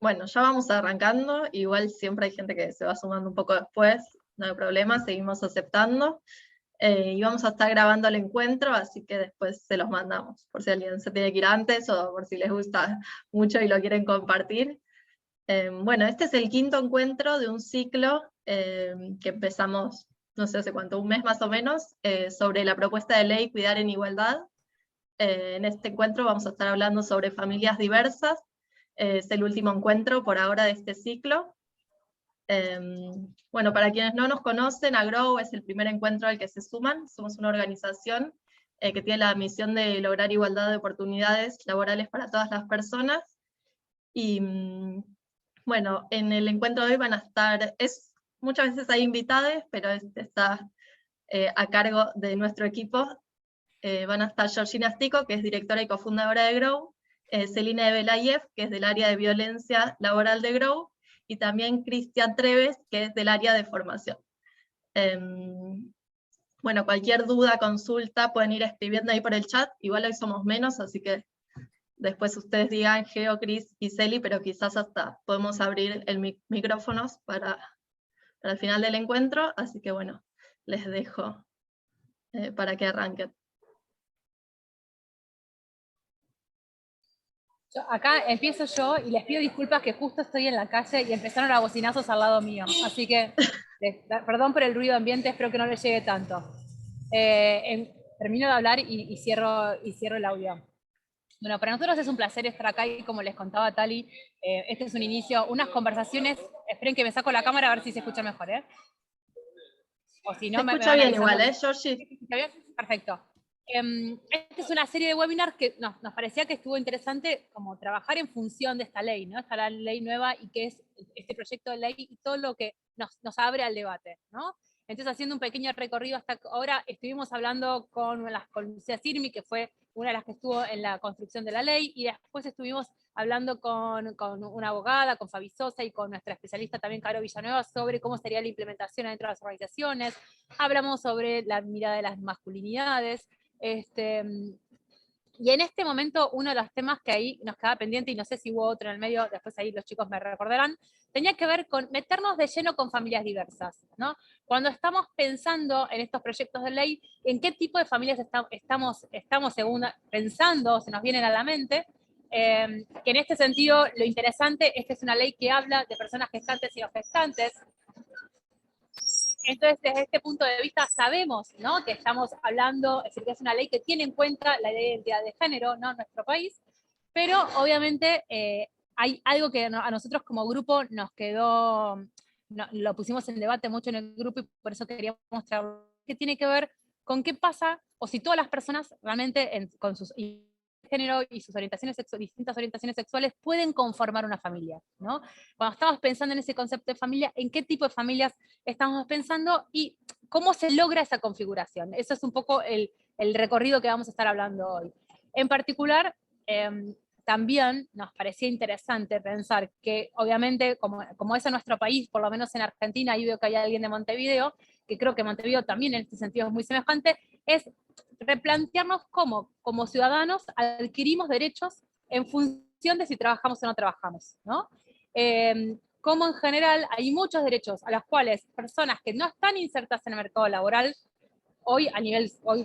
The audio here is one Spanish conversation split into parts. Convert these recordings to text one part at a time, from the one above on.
Bueno, ya vamos arrancando, igual siempre hay gente que se va sumando un poco después, no hay problema, seguimos aceptando. Y vamos a estar grabando el encuentro, así que después se los mandamos, por si alguien se tiene que ir antes o por si les gusta mucho y lo quieren compartir. Bueno, este es el quinto encuentro de un ciclo que empezamos, no sé hace cuánto, un mes más o menos, sobre la propuesta de ley Cuidar en Igualdad. En este encuentro vamos a estar hablando sobre familias diversas. Es el último encuentro por ahora de este ciclo. Bueno, para quienes no nos conocen, AGROW es el primer encuentro al que se suman. Somos una organización que tiene la misión de lograr igualdad de oportunidades laborales para todas las personas. Y bueno, en el encuentro de hoy van a estar, muchas veces hay invitados, pero este está a cargo de nuestro equipo. Van a estar Georgina Stico, que es directora y cofundadora de GROW, Celina Ebelayev, que es del área de violencia laboral de GROW, y también Cristian Treves, que es del área de formación. Bueno, cualquier duda, consulta, pueden ir escribiendo ahí por el chat. Igual hoy somos menos, así que después ustedes digan Geo, Cris y Celi, pero quizás hasta podemos abrir el micrófonos para el final del encuentro, así que bueno, les dejo para que arranquen. Acá empiezo yo y les pido disculpas que justo estoy en la calle y empezaron a bocinazos al lado mío. Así que, perdón por el ruido ambiente, espero que no les llegue tanto. Termino de hablar y cierro el audio. Bueno, para nosotros es un placer estar acá y como les contaba Tali, este es un inicio, unas conversaciones, esperen que me saco la cámara a ver si se escucha mejor, ¿eh? O si no, se escucha me van bien avisando. igual, Georgie? ¿Se escucha bien? Perfecto. Esta es una serie de webinars que nos parecía que estuvo interesante como trabajar en función de esta ley, ¿no? Esta ley nueva y que es este proyecto de ley y todo lo que nos abre al debate, ¿no? Entonces, haciendo un pequeño recorrido hasta ahora, estuvimos hablando con Lucía Sirmi, que fue una de las que estuvo en la construcción de la ley, y después estuvimos hablando con una abogada, con Fabi Sosa y con nuestra especialista también, Caro Villanueva, sobre cómo sería la implementación dentro de las organizaciones. Hablamos sobre la mirada de las masculinidades. Y en este momento uno de los temas que ahí nos quedaba pendiente, y no sé si hubo otro en el medio, después ahí los chicos me recordarán, tenía que ver con meternos de lleno con familias diversas, ¿no? Cuando estamos pensando en estos proyectos de ley, en qué tipo de familias estamos pensando, se nos vienen a la mente, que en este sentido lo interesante es que es una ley que habla de personas gestantes y no gestantes. Entonces, desde este punto de vista, sabemos, ¿no?, que estamos hablando, es decir, que es una ley que tiene en cuenta la ley de identidad de género, ¿no?, en nuestro país, pero obviamente hay algo que a nosotros como grupo nos quedó, lo pusimos en debate mucho en el grupo y por eso queríamos mostrar que tiene que ver con qué pasa, o si todas las personas realmente con sus género y sus distintas orientaciones sexuales pueden conformar una familia, ¿no? Cuando estamos pensando en ese concepto de familia, ¿en qué tipo de familias estamos pensando y cómo se logra esa configuración? Eso es un poco el recorrido que vamos a estar hablando hoy. En particular, también nos parecía interesante pensar que, obviamente, como es en nuestro país, por lo menos en Argentina, ahí veo que hay alguien de Montevideo, que creo que Montevideo también en este sentido es muy semejante, es replantearnos cómo, como ciudadanos, adquirimos derechos en función de si trabajamos o no trabajamos, ¿no? Como en general hay muchos derechos a los cuales personas que no están insertas en el mercado laboral, hoy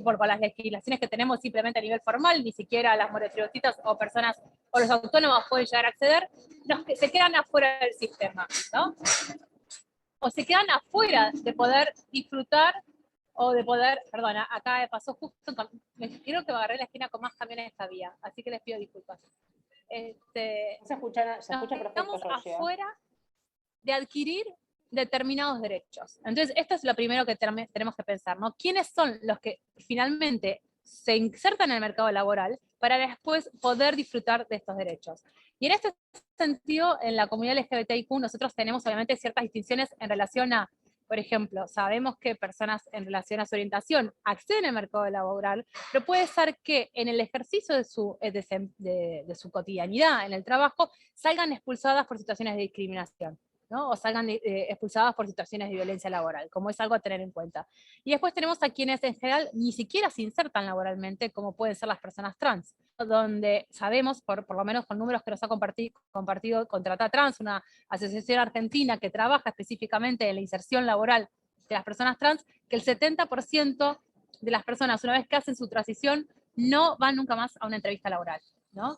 por las legislaciones que tenemos simplemente a nivel formal, ni siquiera las monotributistas o personas o los autónomos pueden llegar a acceder, se quedan afuera del sistema, ¿no? O se quedan afuera de poder disfrutar o de poder, perdona, acá pasó justo, creo que me agarré la esquina con más camiones de esta vía, así que les pido disculpas. Se escucha perfecto, estamos Georgia. afuera de adquirir determinados derechos. Entonces, esto es lo primero que tenemos que pensar, ¿no? ¿Quiénes son los que finalmente se insertan en el mercado laboral para después poder disfrutar de estos derechos? Y en este sentido, en la comunidad LGBTIQ nosotros tenemos obviamente ciertas distinciones en relación a, por ejemplo, sabemos que personas en relación a su orientación acceden al mercado laboral, pero puede ser que en el ejercicio de su cotidianidad en el trabajo salgan expulsadas por situaciones de discriminación, ¿no? O salgan expulsadas por situaciones de violencia laboral, como es algo a tener en cuenta. Y después tenemos a quienes en general ni siquiera se insertan laboralmente, como pueden ser las personas trans. donde sabemos, por lo menos con números que nos ha compartido Contrata Trans, una asociación argentina que trabaja específicamente en la inserción laboral de las personas trans, que el 70% de las personas, una vez que hacen su transición, no van nunca más a una entrevista laboral, ¿no?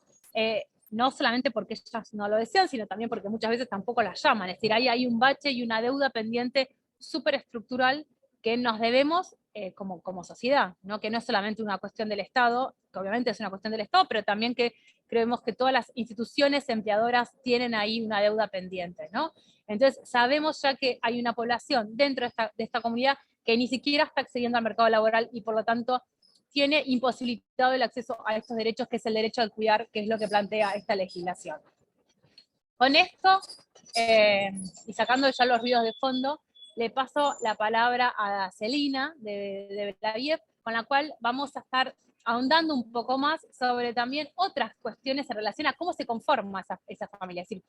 No solamente porque ellas no lo desean, sino también porque muchas veces tampoco las llaman. Es decir, hay un bache y una deuda pendiente súper estructural que nos debemos como sociedad, ¿no? Que no es solamente una cuestión del Estado, que obviamente es una cuestión del Estado, pero también que creemos que todas las instituciones empleadoras tienen ahí una deuda pendiente, ¿no? Entonces, sabemos ya que hay una población dentro de esta comunidad que ni siquiera está accediendo al mercado laboral y por lo tanto tiene imposibilitado el acceso a estos derechos, que es el derecho al cuidar, que es lo que plantea esta legislación. Con esto, y sacando ya los ruidos de fondo, le paso la palabra a Celina de Belaviev, con la cual vamos a estar ahondando un poco más sobre también otras cuestiones en relación a cómo se conforma esa familia. Es decir,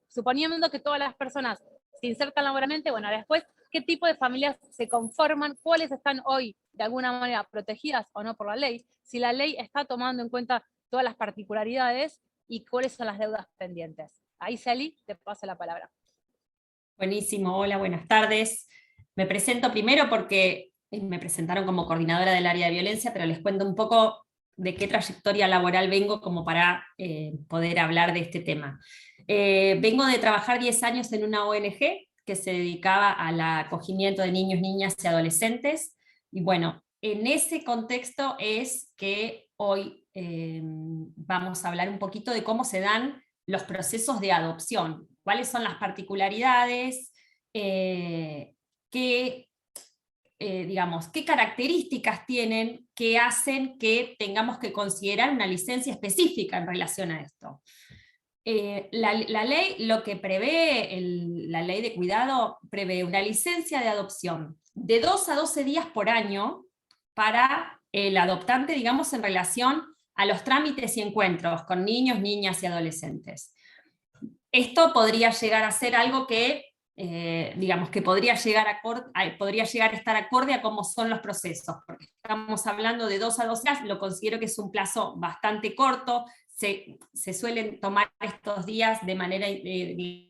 suponiendo que todas las personas se insertan laboralmente, bueno, después, ¿qué tipo de familias se conforman? ¿Cuáles están hoy, de alguna manera, protegidas o no por la ley? Si la ley está tomando en cuenta todas las particularidades y cuáles son las deudas pendientes. Ahí, Celi, te paso la palabra. Buenísimo, hola, buenas tardes. Me presento primero porque me presentaron como coordinadora del área de violencia, pero les cuento un poco de qué trayectoria laboral vengo como para poder hablar de este tema. Vengo de trabajar 10 años en una ONG que se dedicaba al acogimiento de niños, niñas y adolescentes, y bueno, en ese contexto es que hoy vamos a hablar un poquito de cómo se dan los procesos de adopción, cuáles son las particularidades, digamos, qué características tienen que hacen que tengamos que considerar una licencia específica en relación a esto. La ley, lo que prevé, la ley de cuidado, prevé una licencia de adopción de 2 a 12 días por año para el adoptante, digamos, en relación a los trámites y encuentros con niños, niñas y adolescentes. Esto podría llegar a ser algo que, digamos, que podría llegar a estar acorde a cómo son los procesos, porque estamos hablando de 2 a 12 días, lo considero que es un plazo bastante corto, se suelen tomar estos días de manera, digamos,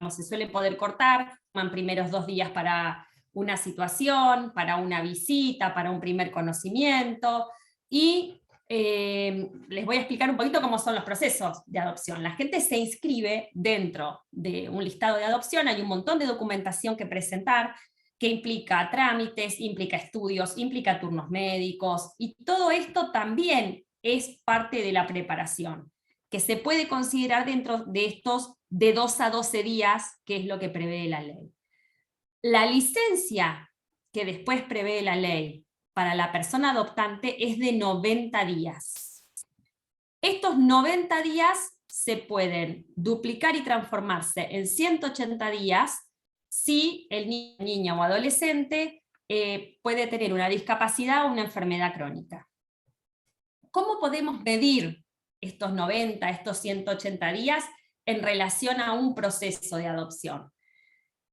se suele poder cortar, toman primeros 2 días para una situación, para una visita, para un primer conocimiento, y les voy a explicar un poquito cómo son los procesos de adopción. La gente se inscribe dentro de un listado de adopción, hay un montón de documentación que presentar, que implica trámites, implica estudios, implica turnos médicos, y todo esto también es parte de la preparación, que se puede considerar dentro de estos de 2 a 12 días, que es lo que prevé la ley. La licencia que después prevé la ley para la persona adoptante es de 90 días. Estos 90 días se pueden duplicar y transformarse en 180 días si el niño, niña o adolescente puede tener una discapacidad o una enfermedad crónica. ¿Cómo podemos medir estos 90, estos 180 días en relación a un proceso de adopción?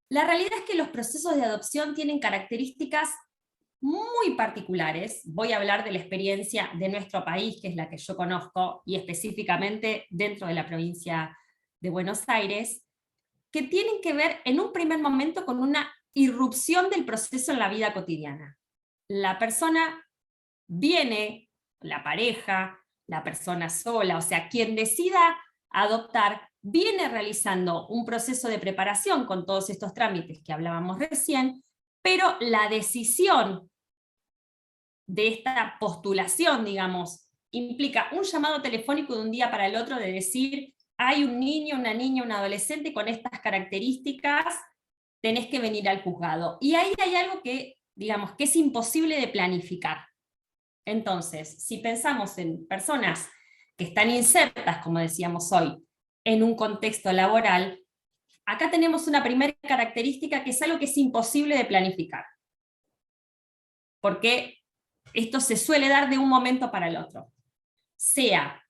La realidad es que los procesos de adopción tienen características muy particulares. Voy a hablar de la experiencia de nuestro país, que es la que yo conozco, y específicamente dentro de la provincia de Buenos Aires, que tienen que ver en un primer momento con una irrupción del proceso en la vida cotidiana. La persona viene, la pareja, la persona sola, o sea, quien decida adoptar, viene realizando un proceso de preparación con todos estos trámites que hablábamos recién, pero la decisión de esta postulación, digamos, implica un llamado telefónico de un día para el otro de decir, hay un niño, una niña, un adolescente con estas características, tenés que venir al juzgado. Y ahí hay algo que, digamos, que es imposible de planificar. Entonces, si pensamos en personas que están insertas, como decíamos hoy, en un contexto laboral, acá tenemos una primera característica que es algo que es imposible de planificar. Porque esto se suele dar de un momento para el otro. Sea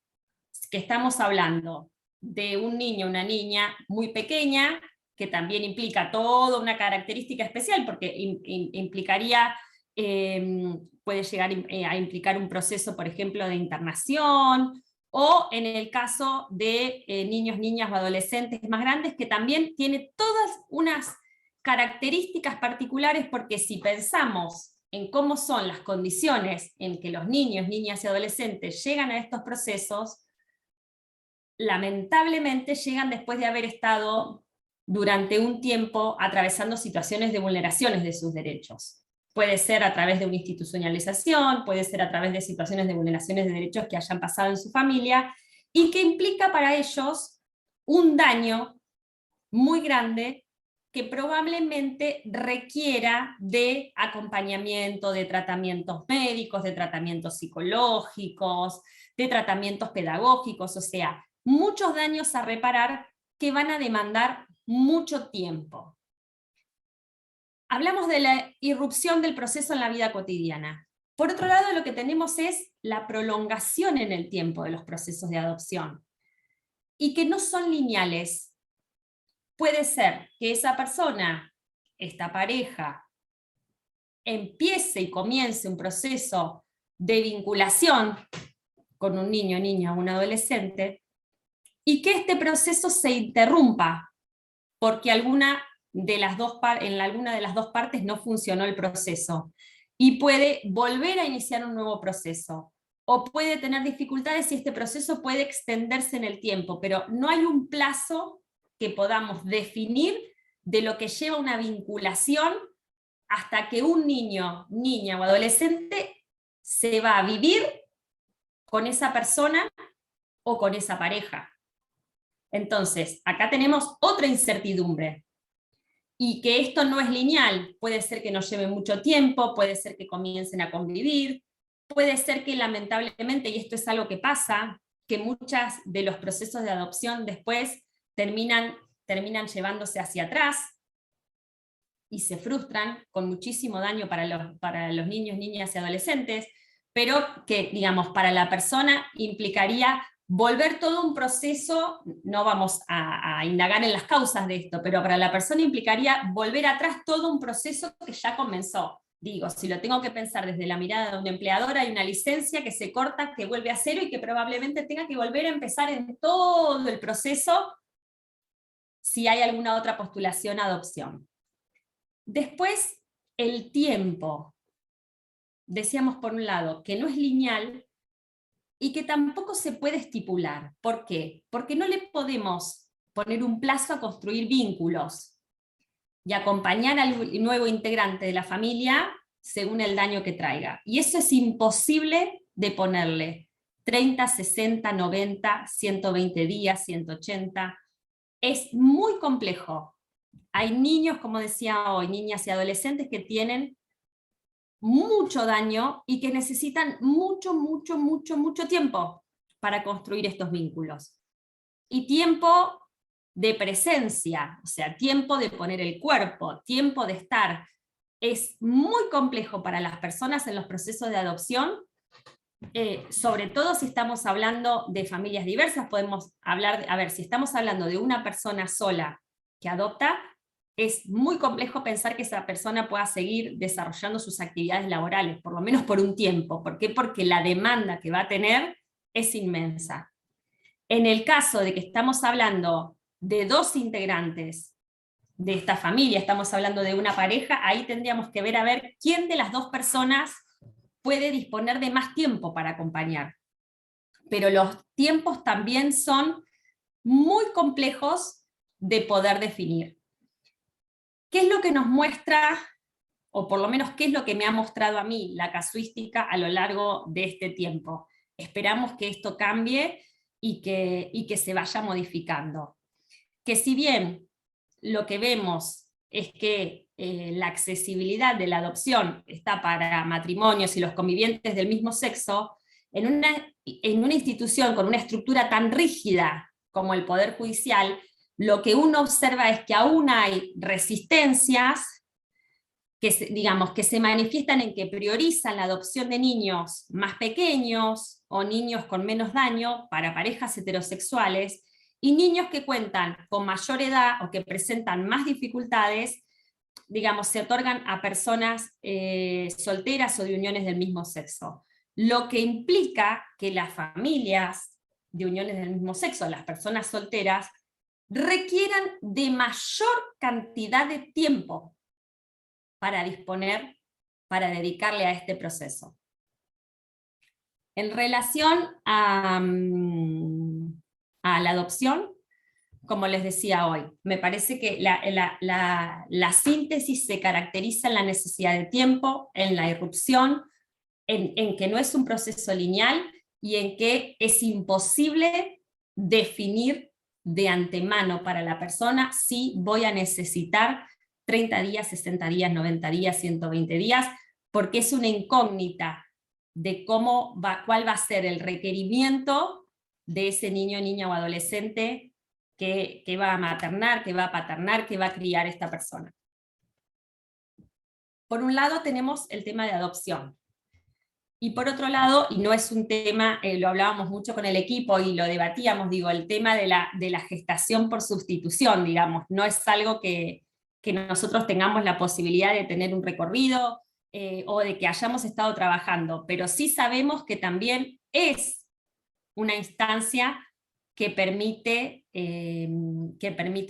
que estamos hablando de un niño o una niña muy pequeña, que también implica toda una característica especial, porque implicaría puede llegar a implicar un proceso, por ejemplo, de internación, o en el caso de niños, niñas o adolescentes más grandes, que también tiene todas unas características particulares, porque si pensamos en cómo son las condiciones en que los niños, niñas y adolescentes llegan a estos procesos, lamentablemente llegan después de haber estado durante un tiempo atravesando situaciones de vulneraciones de sus derechos. Puede ser a través de una institucionalización, puede ser a través de situaciones de vulneraciones de derechos que hayan pasado en su familia, y que implica para ellos un daño muy grande que probablemente requiera de acompañamiento, de tratamientos médicos, de tratamientos psicológicos, de tratamientos pedagógicos, o sea, muchos daños a reparar que van a demandar mucho tiempo. Hablamos de la irrupción del proceso en la vida cotidiana. Por otro lado, lo que tenemos es la prolongación en el tiempo de los procesos de adopción, y que no son lineales. Puede ser que esa persona, esta pareja, empiece y comience un proceso de vinculación con un niño, niña o un adolescente, y que este proceso se interrumpa porque en alguna de las dos partes no funcionó el proceso, y puede volver a iniciar un nuevo proceso, o puede tener dificultades y este proceso puede extenderse en el tiempo, pero no hay un plazo que podamos definir de lo que lleva una vinculación hasta que un niño, niña o adolescente se va a vivir con esa persona o con esa pareja. Entonces, acá tenemos otra incertidumbre, y que esto no es lineal. Puede ser que nos lleve mucho tiempo, puede ser que comiencen a convivir, puede ser que lamentablemente, y esto es algo que pasa, que muchos de los procesos de adopción después terminan llevándose hacia atrás, y se frustran con muchísimo daño para los niños, niñas y adolescentes, pero que, digamos, para la persona implicaría volver todo un proceso. No vamos a indagar en las causas de esto, pero para la persona implicaría volver atrás todo un proceso que ya comenzó. Digo, si lo tengo que pensar desde la mirada de un empleador, hay una licencia que se corta, que vuelve a cero, y que probablemente tenga que volver a empezar en todo el proceso si hay alguna otra postulación a adopción. Después, el tiempo. Decíamos por un lado que no es lineal y que tampoco se puede estipular. ¿Por qué? Porque no le podemos poner un plazo a construir vínculos y acompañar al nuevo integrante de la familia según el daño que traiga. Y eso es imposible de ponerle 30, 60, 90, 120 días, 180. Es muy complejo. Hay niños, como decía hoy, niñas y adolescentes que tienen mucho daño y que necesitan mucho, mucho, mucho, mucho tiempo para construir estos vínculos. Y tiempo de presencia, o sea, tiempo de poner el cuerpo, tiempo de estar. Es muy complejo para las personas en los procesos de adopción, sobre todo si estamos hablando de familias diversas. Podemos hablar, si estamos hablando de una persona sola que adopta, es muy complejo pensar que esa persona pueda seguir desarrollando sus actividades laborales, por lo menos por un tiempo. ¿Por qué? Porque la demanda que va a tener es inmensa. En el caso de que estamos hablando de dos integrantes de esta familia, estamos hablando de una pareja, ahí tendríamos que ver a ver quién de las dos personas puede disponer de más tiempo para acompañar. Pero los tiempos también son muy complejos de poder definir. ¿Qué es lo que nos muestra, o por lo menos qué es lo que me ha mostrado a mí la casuística a lo largo de este tiempo? Esperamos que esto cambie y que se vaya modificando. Que si bien lo que vemos es que la accesibilidad de la adopción está para matrimonios y los convivientes del mismo sexo, en una institución con una estructura tan rígida como el Poder Judicial, lo que uno observa es que aún hay resistencias que se manifiestan en que priorizan la adopción de niños más pequeños o niños con menos daño para parejas heterosexuales, y niños que cuentan con mayor edad o que presentan más dificultades digamos, se otorgan a personas solteras o de uniones del mismo sexo, lo que implica que las familias de uniones del mismo sexo, las personas solteras, requieran de mayor cantidad de tiempo para disponer, para dedicarle a este proceso. En relación a la adopción, como les decía hoy, me parece que la síntesis se caracteriza en la necesidad de tiempo, en la irrupción, en que no es un proceso lineal y en que es imposible definir de antemano para la persona si voy a necesitar 30 días, 60 días, 90 días, 120 días, porque es una incógnita de cuál va a ser el requerimiento de ese niño, niña o adolescente que va a maternar, que va a paternar, que va a criar esta persona. Por un lado tenemos el tema de adopción. Y por otro lado, y no es un tema, lo hablábamos mucho con el equipo y lo debatíamos, digo, el tema de la gestación por sustitución, digamos, no es algo que nosotros tengamos la posibilidad de tener un recorrido o de que hayamos estado trabajando, pero sí sabemos que también es una instancia que permite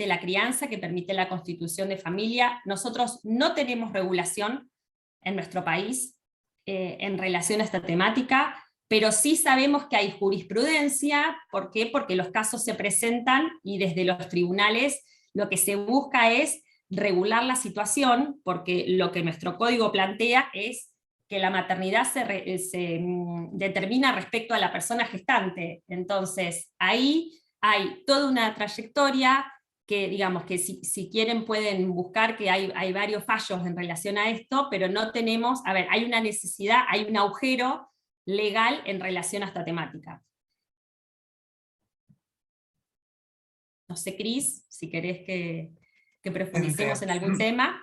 la crianza, que permite la constitución de familia. Nosotros no tenemos regulación en nuestro país en relación a esta temática, pero sí sabemos que hay jurisprudencia. ¿Por qué? Porque los casos se presentan y desde los tribunales lo que se busca es regular la situación, porque lo que nuestro código plantea es que la maternidad se determina respecto a la persona gestante. Entonces, ahí hay toda una trayectoria que, digamos, que si quieren pueden buscar, que hay varios fallos en relación a esto, pero no tenemos, a ver, hay una necesidad, hay un agujero legal en relación a esta temática. No sé, Cris, si querés que profundicemos en algún tema.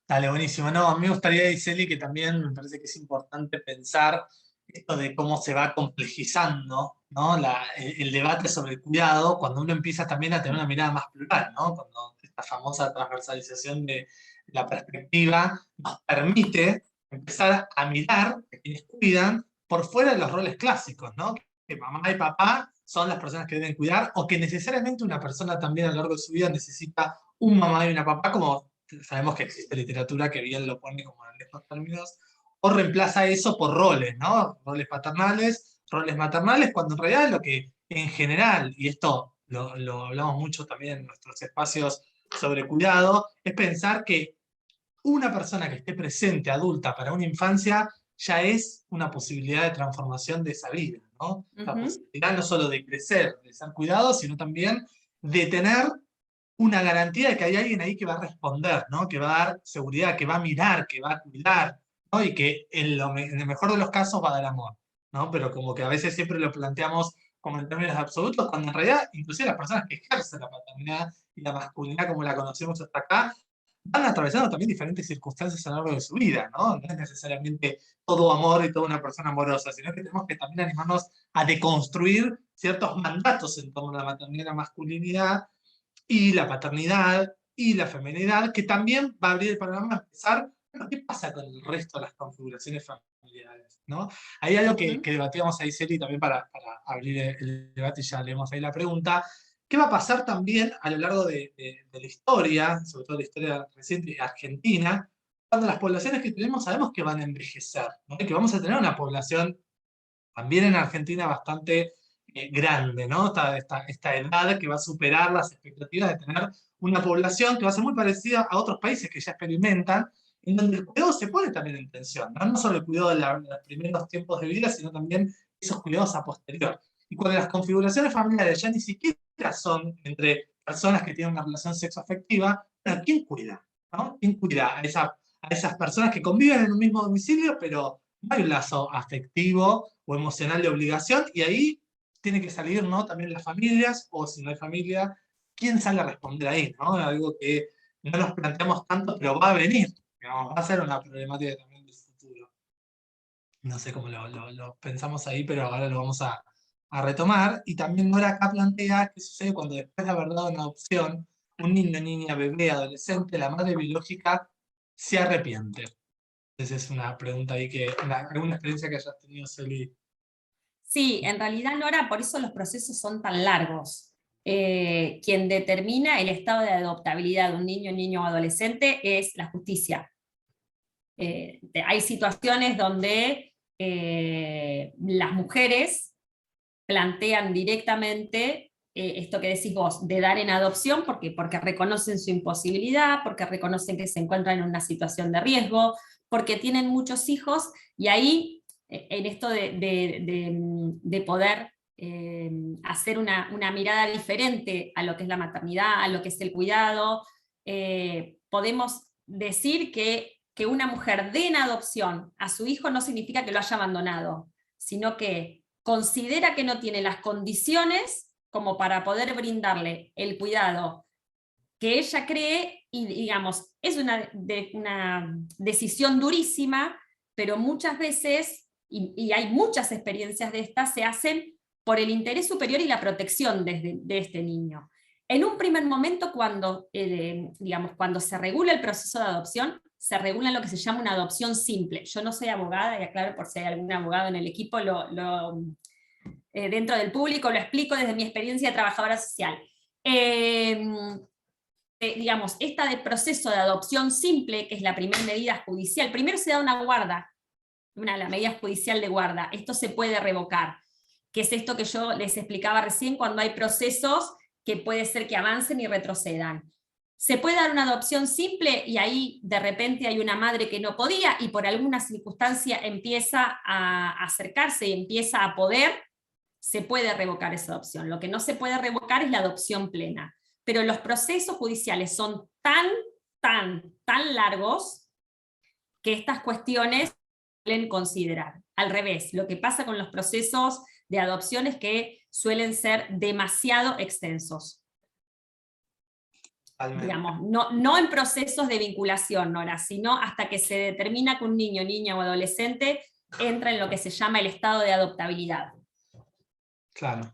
Dale, buenísimo. No, a mí me gustaría, Iseli, que también me parece que es importante pensar esto de cómo se va complejizando, ¿no? el debate sobre el cuidado, cuando uno empieza también a tener una mirada más plural, ¿no? Cuando esta famosa transversalización de la perspectiva nos permite empezar a mirar a quienes cuidan por fuera de los roles clásicos, ¿no? Que mamá y papá son las personas que deben cuidar, o que necesariamente una persona también a lo largo de su vida necesita un mamá y una papá, como sabemos que existe literatura que bien lo pone como en estos términos, o reemplaza eso por roles, ¿no? Roles paternales, roles maternales, cuando en realidad lo que en general, y esto lo hablamos mucho también en nuestros espacios sobre cuidado, es pensar que una persona que esté presente, adulta, para una infancia, ya es una posibilidad de transformación de esa vida, ¿no? La posibilidad no solo de crecer, de ser cuidado, sino también de tener una garantía de que hay alguien ahí que va a responder, ¿no? Que va a dar seguridad, que va a mirar, que va a cuidar, ¿no? Y que en el mejor de los casos va a dar amor, ¿no? Pero como que a veces siempre lo planteamos como en términos absolutos, cuando en realidad inclusive las personas que ejercen la paternidad y la masculinidad como la conocemos hasta acá, van atravesando también diferentes circunstancias a lo largo de su vida, ¿no? No es necesariamente todo amor y toda una persona amorosa, sino que tenemos que también animarnos a deconstruir ciertos mandatos en torno a la maternidad y la masculinidad, y la paternidad y la feminidad, que también va a abrir el panorama a empezar, bueno, ¿qué pasa con el resto de las configuraciones familiares, ¿no? Hay algo que debatíamos ahí, Celi, también para abrir el debate, y ya leemos ahí la pregunta. ¿Qué va a pasar también a lo largo de la historia, sobre todo la historia reciente argentina, cuando las poblaciones que tenemos sabemos que van a envejecer, ¿no? Y que vamos a tener una población también en Argentina bastante grande, ¿no? Esta edad que va a superar las expectativas de tener una población que va a ser muy parecida a otros países que ya experimentan, en donde el cuidado se pone también en tensión, ¿no? No solo el cuidado de los primeros tiempos de vida, sino también esos cuidados a posterior. Y cuando las configuraciones familiares ya ni siquiera son entre personas que tienen una relación sexoafectiva, bueno, ¿quién cuida? ¿No? ¿Quién cuida a esas personas que conviven en un mismo domicilio, pero no hay un lazo afectivo o emocional de obligación? Y ahí tiene que salir, ¿no? También las familias, o si no hay familia, ¿quién sale a responder ahí, ¿no? Algo que no nos planteamos tanto, pero va a venir, digamos, va a ser una problemática también del futuro. No sé cómo lo pensamos ahí, pero ahora lo vamos a retomar. Y también Nora acá plantea qué sucede cuando después de haber dado una adopción un niño, niña, bebé, adolescente, la madre biológica se arrepiente? Esa es una pregunta ahí alguna experiencia que hayas tenido, Celi. Sí, en realidad, Nora, por eso los procesos son tan largos. Quien determina el estado de adoptabilidad de un niño o adolescente es la justicia. Hay situaciones donde las mujeres plantean directamente esto que decís vos, de dar en adopción, porque reconocen su imposibilidad, porque reconocen que se encuentran en una situación de riesgo, porque tienen muchos hijos, y ahí, en esto de poder hacer una mirada diferente a lo que es la maternidad, a lo que es el cuidado, podemos decir que una mujer dé en adopción a su hijo no significa que lo haya abandonado, sino que considera que no tiene las condiciones como para poder brindarle el cuidado que ella cree, y digamos, es una decisión durísima, pero muchas veces, y hay muchas experiencias de estas, se hacen por el interés superior y la protección de este niño. En un primer momento, cuando se regula el proceso de adopción, se regula lo que se llama una adopción simple. Yo no soy abogada, y aclaro por si hay algún abogado en el equipo, dentro del público lo explico desde mi experiencia de trabajadora social. Esta de proceso de adopción simple, que es la primera medida judicial, primero se da una guarda, la medida judicial de guarda, esto se puede revocar, que es esto que yo les explicaba recién, cuando hay procesos que puede ser que avancen y retrocedan. Se puede dar una adopción simple y ahí de repente hay una madre que no podía y por alguna circunstancia empieza a acercarse y empieza a poder, se puede revocar esa adopción. Lo que no se puede revocar es la adopción plena. Pero los procesos judiciales son tan largos que estas cuestiones suelen considerar. Al revés, lo que pasa con los procesos de adopción es que suelen ser demasiado extensos. Digamos, no en procesos de vinculación, Nora, sino hasta que se determina que un niño, niña o adolescente entra en lo que se llama el estado de adoptabilidad. Claro.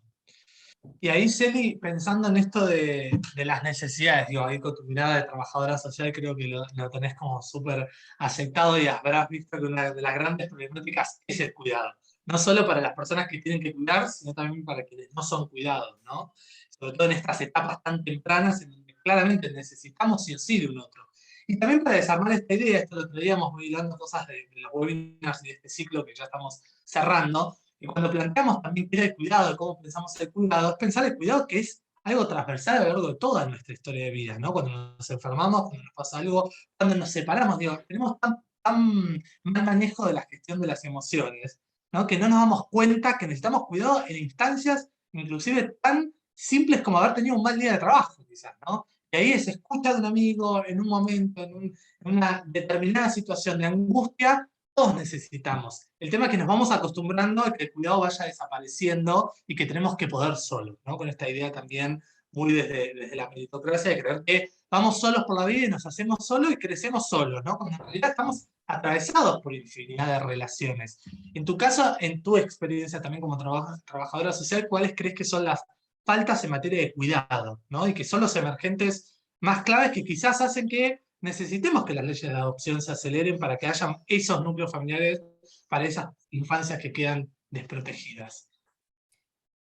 Y ahí, Celi, pensando en esto de las necesidades, ahí con tu mirada de trabajadora social creo que lo tenés como súper aceptado y habrás visto que una de las grandes problemáticas es el cuidado. No solo para las personas que tienen que cuidar, sino también para quienes no son cuidados, ¿no? Sobre todo en estas etapas tan tempranas en donde claramente necesitamos sí o sí de un otro. Y también para desarmar esta idea, esto lo traíamos muy dando cosas de los webinars y de este ciclo que ya estamos cerrando. Y cuando planteamos también qué es el cuidado, cómo pensamos el cuidado, es pensar el cuidado que es algo transversal a lo largo de toda nuestra historia de vida, ¿no? Cuando nos enfermamos, cuando nos pasa algo, cuando nos separamos, tenemos tan mal manejo de la gestión de las emociones, ¿no? Que no nos damos cuenta que necesitamos cuidado en instancias inclusive tan simples como haber tenido un mal día de trabajo, quizás, ¿no? Y ahí es escucha de un amigo en un momento, en una determinada situación de angustia, todos necesitamos. El tema es que nos vamos acostumbrando a que el cuidado vaya desapareciendo y que tenemos que poder solos, ¿no? Con esta idea también muy desde la meritocracia de creer que vamos solos por la vida y nos hacemos solos y crecemos solos, ¿no? Cuando en realidad estamos atravesados por infinidad de relaciones. En tu caso, en tu experiencia también como trabajadora social, ¿cuáles crees que son las faltas en materia de cuidado, ¿no? Y que son los emergentes más claves que quizás hacen que necesitemos que las leyes de adopción se aceleren para que haya esos núcleos familiares para esas infancias que quedan desprotegidas?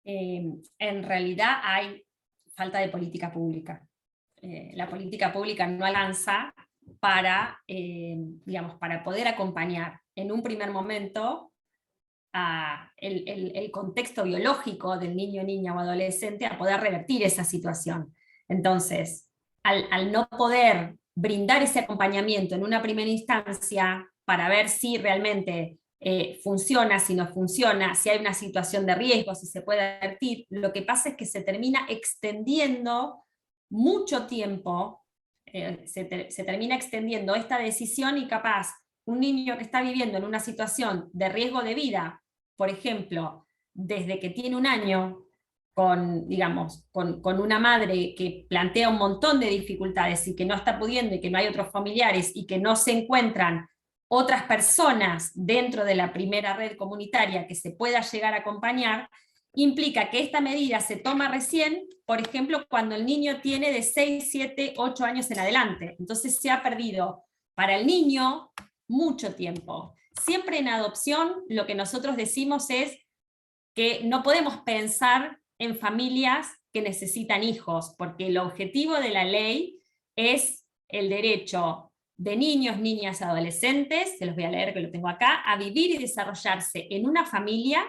En realidad hay falta de política pública. La política pública no alcanza para poder acompañar en un primer momento el contexto biológico del niño, niña o adolescente a poder revertir esa situación. Entonces, al no poder brindar ese acompañamiento en una primera instancia para ver si realmente funciona, si no funciona, si hay una situación de riesgo, si se puede revertir, lo que pasa es que se termina extendiendo mucho tiempo, se termina extendiendo esta decisión y capaz un niño que está viviendo en una situación de riesgo de vida, por ejemplo, desde que tiene 1 año, con una madre que plantea un montón de dificultades y que no está pudiendo y que no hay otros familiares y que no se encuentran otras personas dentro de la primera red comunitaria que se pueda llegar a acompañar, implica que esta medida se toma recién, por ejemplo, cuando el niño tiene de 6, 7, 8 años en adelante. Entonces se ha perdido para el niño mucho tiempo. Siempre en adopción lo que nosotros decimos es que no podemos pensar en familias que necesitan hijos, porque el objetivo de la ley es el derecho de niños, niñas, adolescentes, se los voy a leer que lo tengo acá, a vivir y desarrollarse en una familia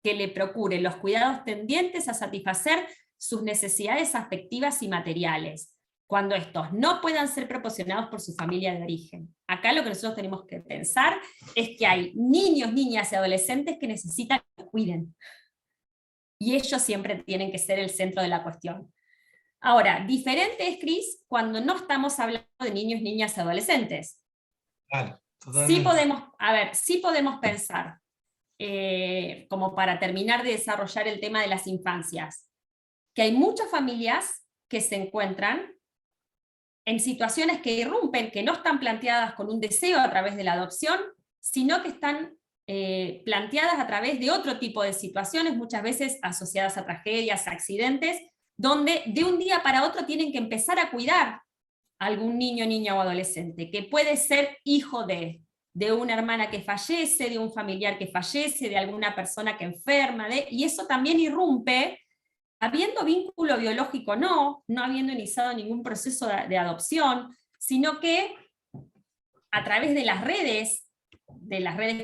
que le procure los cuidados tendientes a satisfacer sus necesidades afectivas y materiales, cuando estos no puedan ser proporcionados por su familia de origen. Acá lo que nosotros tenemos que pensar es que hay niños, niñas y adolescentes que necesitan que los cuiden. Y ellos siempre tienen que ser el centro de la cuestión. Ahora, diferente es, Cris, cuando no estamos hablando de niños, niñas y adolescentes. Claro, Sí podemos pensar, como para terminar de desarrollar el tema de las infancias, que hay muchas familias que se encuentran en situaciones que irrumpen, que no están planteadas con un deseo a través de la adopción, sino que están planteadas a través de otro tipo de situaciones, muchas veces asociadas a tragedias, a accidentes, donde de un día para otro tienen que empezar a cuidar a algún niño, niña o adolescente, que puede ser hijo de una hermana que fallece, de un familiar que fallece, de alguna persona que enferma, y eso también irrumpe, habiendo vínculo biológico no habiendo iniciado ningún proceso de adopción, sino que a través de las redes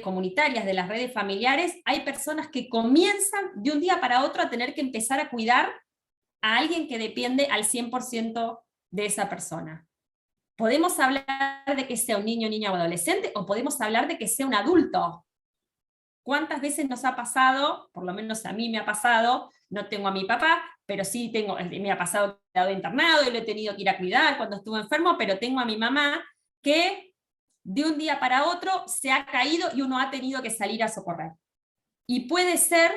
comunitarias, de las redes familiares, hay personas que comienzan de un día para otro a tener que empezar a cuidar a alguien que depende al 100% de esa persona. Podemos hablar de que sea un niño, niña o adolescente, o podemos hablar de que sea un adulto. ¿Cuántas veces nos ha pasado, por lo menos a mí me ha pasado, no tengo a mi papá, pero sí me ha pasado que he quedado internado y lo he tenido que ir a cuidar cuando estuve enfermo, pero tengo a mi mamá que de un día para otro se ha caído y uno ha tenido que salir a socorrer. Y puede ser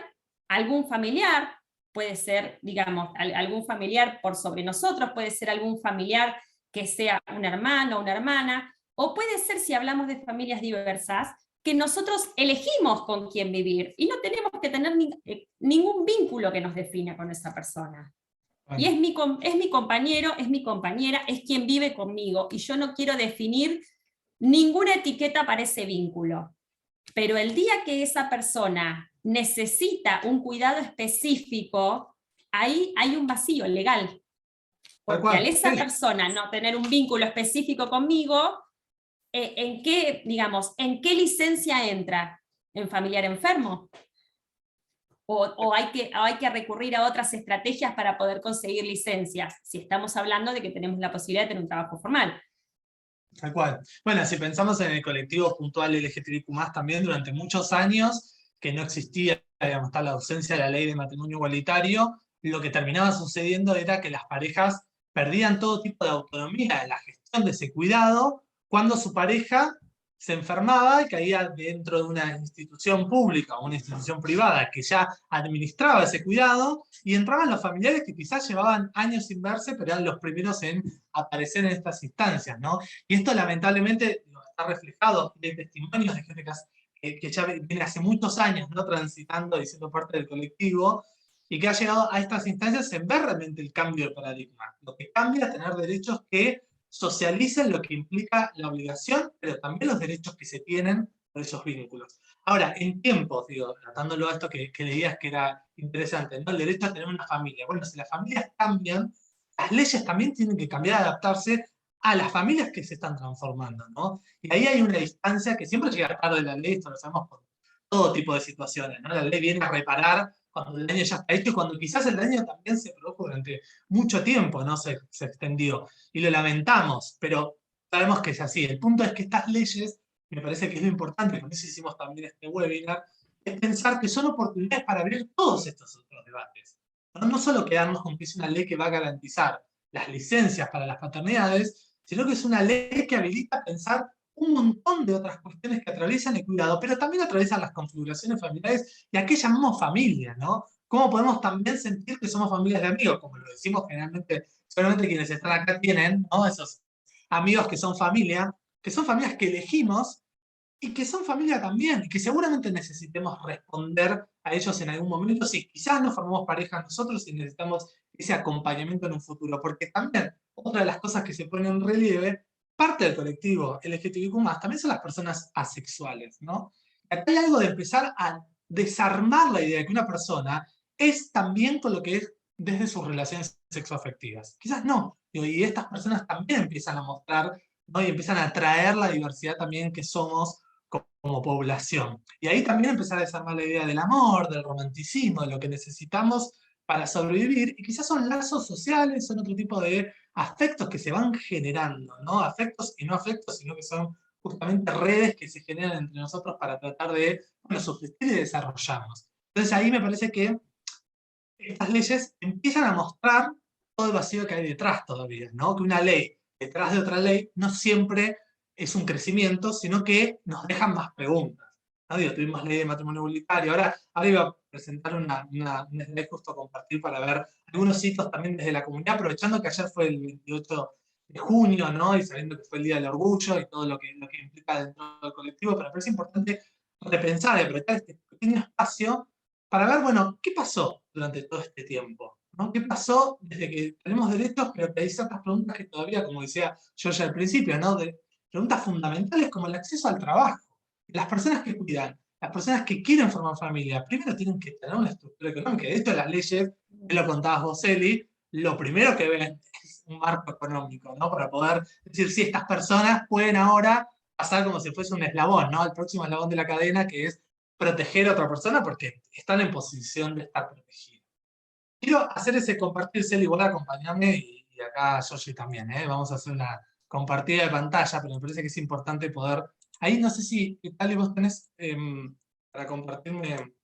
algún familiar, puede ser, digamos, algún familiar por sobre nosotros, puede ser algún familiar que sea un hermano o una hermana, o puede ser, si hablamos de familias diversas, que nosotros elegimos con quién vivir, y no tenemos que tener ningún vínculo que nos defina con esa persona. Bueno. Y es mi compañero, es mi compañera, es quien vive conmigo, y yo no quiero definir ninguna etiqueta para ese vínculo. Pero el día que esa persona necesita un cuidado específico, ahí hay un vacío legal. Porque al esa persona no tener un vínculo específico conmigo, ¿en qué licencia entra? ¿En familiar enfermo? ¿O hay que recurrir a otras estrategias para poder conseguir licencias? Si estamos hablando de que tenemos la posibilidad de tener un trabajo formal. Tal cual. Bueno, si pensamos en el colectivo puntual LGTBIQ+, también durante muchos años que no existía, digamos, la ausencia de la ley de matrimonio igualitario, lo que terminaba sucediendo era que las parejas perdían todo tipo de autonomía en la gestión de ese cuidado cuando su pareja se enfermaba y caía dentro de una institución pública o una institución privada que ya administraba ese cuidado, y entraban los familiares que quizás llevaban años sin verse, pero eran los primeros en aparecer en estas instancias, ¿no? Y esto lamentablemente está reflejado en testimonios de gente que ya viene hace muchos años, ¿no?, transitando y siendo parte del colectivo, y que ha llegado a estas instancias en ver realmente el cambio de paradigma. Lo que cambia es tener derechos que socialicen lo que implica la obligación, pero también los derechos que se tienen por esos vínculos. Ahora, en tiempos, tratándolo a esto que leías que era interesante, ¿no?, el derecho a tener una familia. Bueno, si las familias cambian, las leyes también tienen que cambiar, adaptarse a las familias que se están transformando, ¿no? Y ahí hay una distancia que siempre llega tarde la ley, esto lo sabemos por todo tipo de situaciones, ¿no? La ley viene a reparar cuando el daño ya está hecho, cuando quizás el daño también se produjo durante mucho tiempo, ¿no? Se extendió. Y lo lamentamos, pero sabemos que es así. El punto es que estas leyes, me parece que es lo importante, por eso hicimos también este webinar, es pensar que son oportunidades para abrir todos estos otros debates. No solo quedarnos con que es una ley que va a garantizar las licencias para las paternidades, sino que es una ley que habilita a pensar un montón de otras cuestiones que atraviesan el cuidado, pero también atraviesan las configuraciones familiares y a qué llamamos familia, ¿no? ¿Cómo podemos también sentir que somos familias de amigos? Como lo decimos generalmente, seguramente quienes están acá tienen, ¿no?, esos amigos que son familias que elegimos, y que son familia también, y que seguramente necesitemos responder a ellos en algún momento, si quizás no formamos pareja nosotros y necesitamos ese acompañamiento en un futuro, porque también otra de las cosas que se pone en relieve, parte del colectivo LGTBIQ+, también son las personas asexuales, ¿no? Acá hay algo de empezar a desarmar la idea de que una persona es también con lo que es desde sus relaciones sexoafectivas. Quizás no, y estas personas también empiezan a mostrar, ¿no? Y empiezan a traer la diversidad también que somos como población. Y ahí también empezar a desarmar la idea del amor, del romanticismo, de lo que necesitamos para sobrevivir, y quizás son lazos sociales, son otro tipo de afectos que se van generando, ¿no? Afectos y no afectos, sino que son justamente redes que se generan entre nosotros para tratar de, bueno, subsistir y desarrollarnos. Entonces ahí me parece que estas leyes empiezan a mostrar todo el vacío que hay detrás todavía, ¿no? Que una ley detrás de otra ley no siempre es un crecimiento, sino que nos dejan más preguntas, ¿no? Digo, tuvimos ley de matrimonio igualitario, ahora iba a presentar una slide justo a compartir para ver algunos hitos también desde la comunidad, aprovechando que ayer fue el 28 de junio, ¿no? Y sabiendo que fue el Día del Orgullo y todo lo que implica dentro del colectivo, pero me parece importante repensar y aprovechar este pequeño espacio para ver, bueno, ¿qué pasó durante todo este tiempo? ¿No? ¿Qué pasó desde que tenemos derechos, pero que hay ciertas preguntas que todavía, como decía yo ya al principio, ¿no? Preguntas fundamentales como el acceso al trabajo. Las personas que cuidan, las personas que quieren formar familia, primero tienen que tener una estructura económica. De hecho, las leyes, que lo contabas vos, Eli, lo primero que ven es un marco económico, ¿no? Para poder decir si estas personas pueden ahora pasar como si fuese un eslabón, ¿no? El próximo eslabón de la cadena, que es proteger a otra persona porque están en posición de estar protegidos. Quiero hacer ese compartirse, igual acompañarme, y acá Yoshi también, ¿eh? Vamos a hacer una compartida de pantalla, pero me parece que es importante poder... Ahí no sé si, tal y vos tenés para compartirme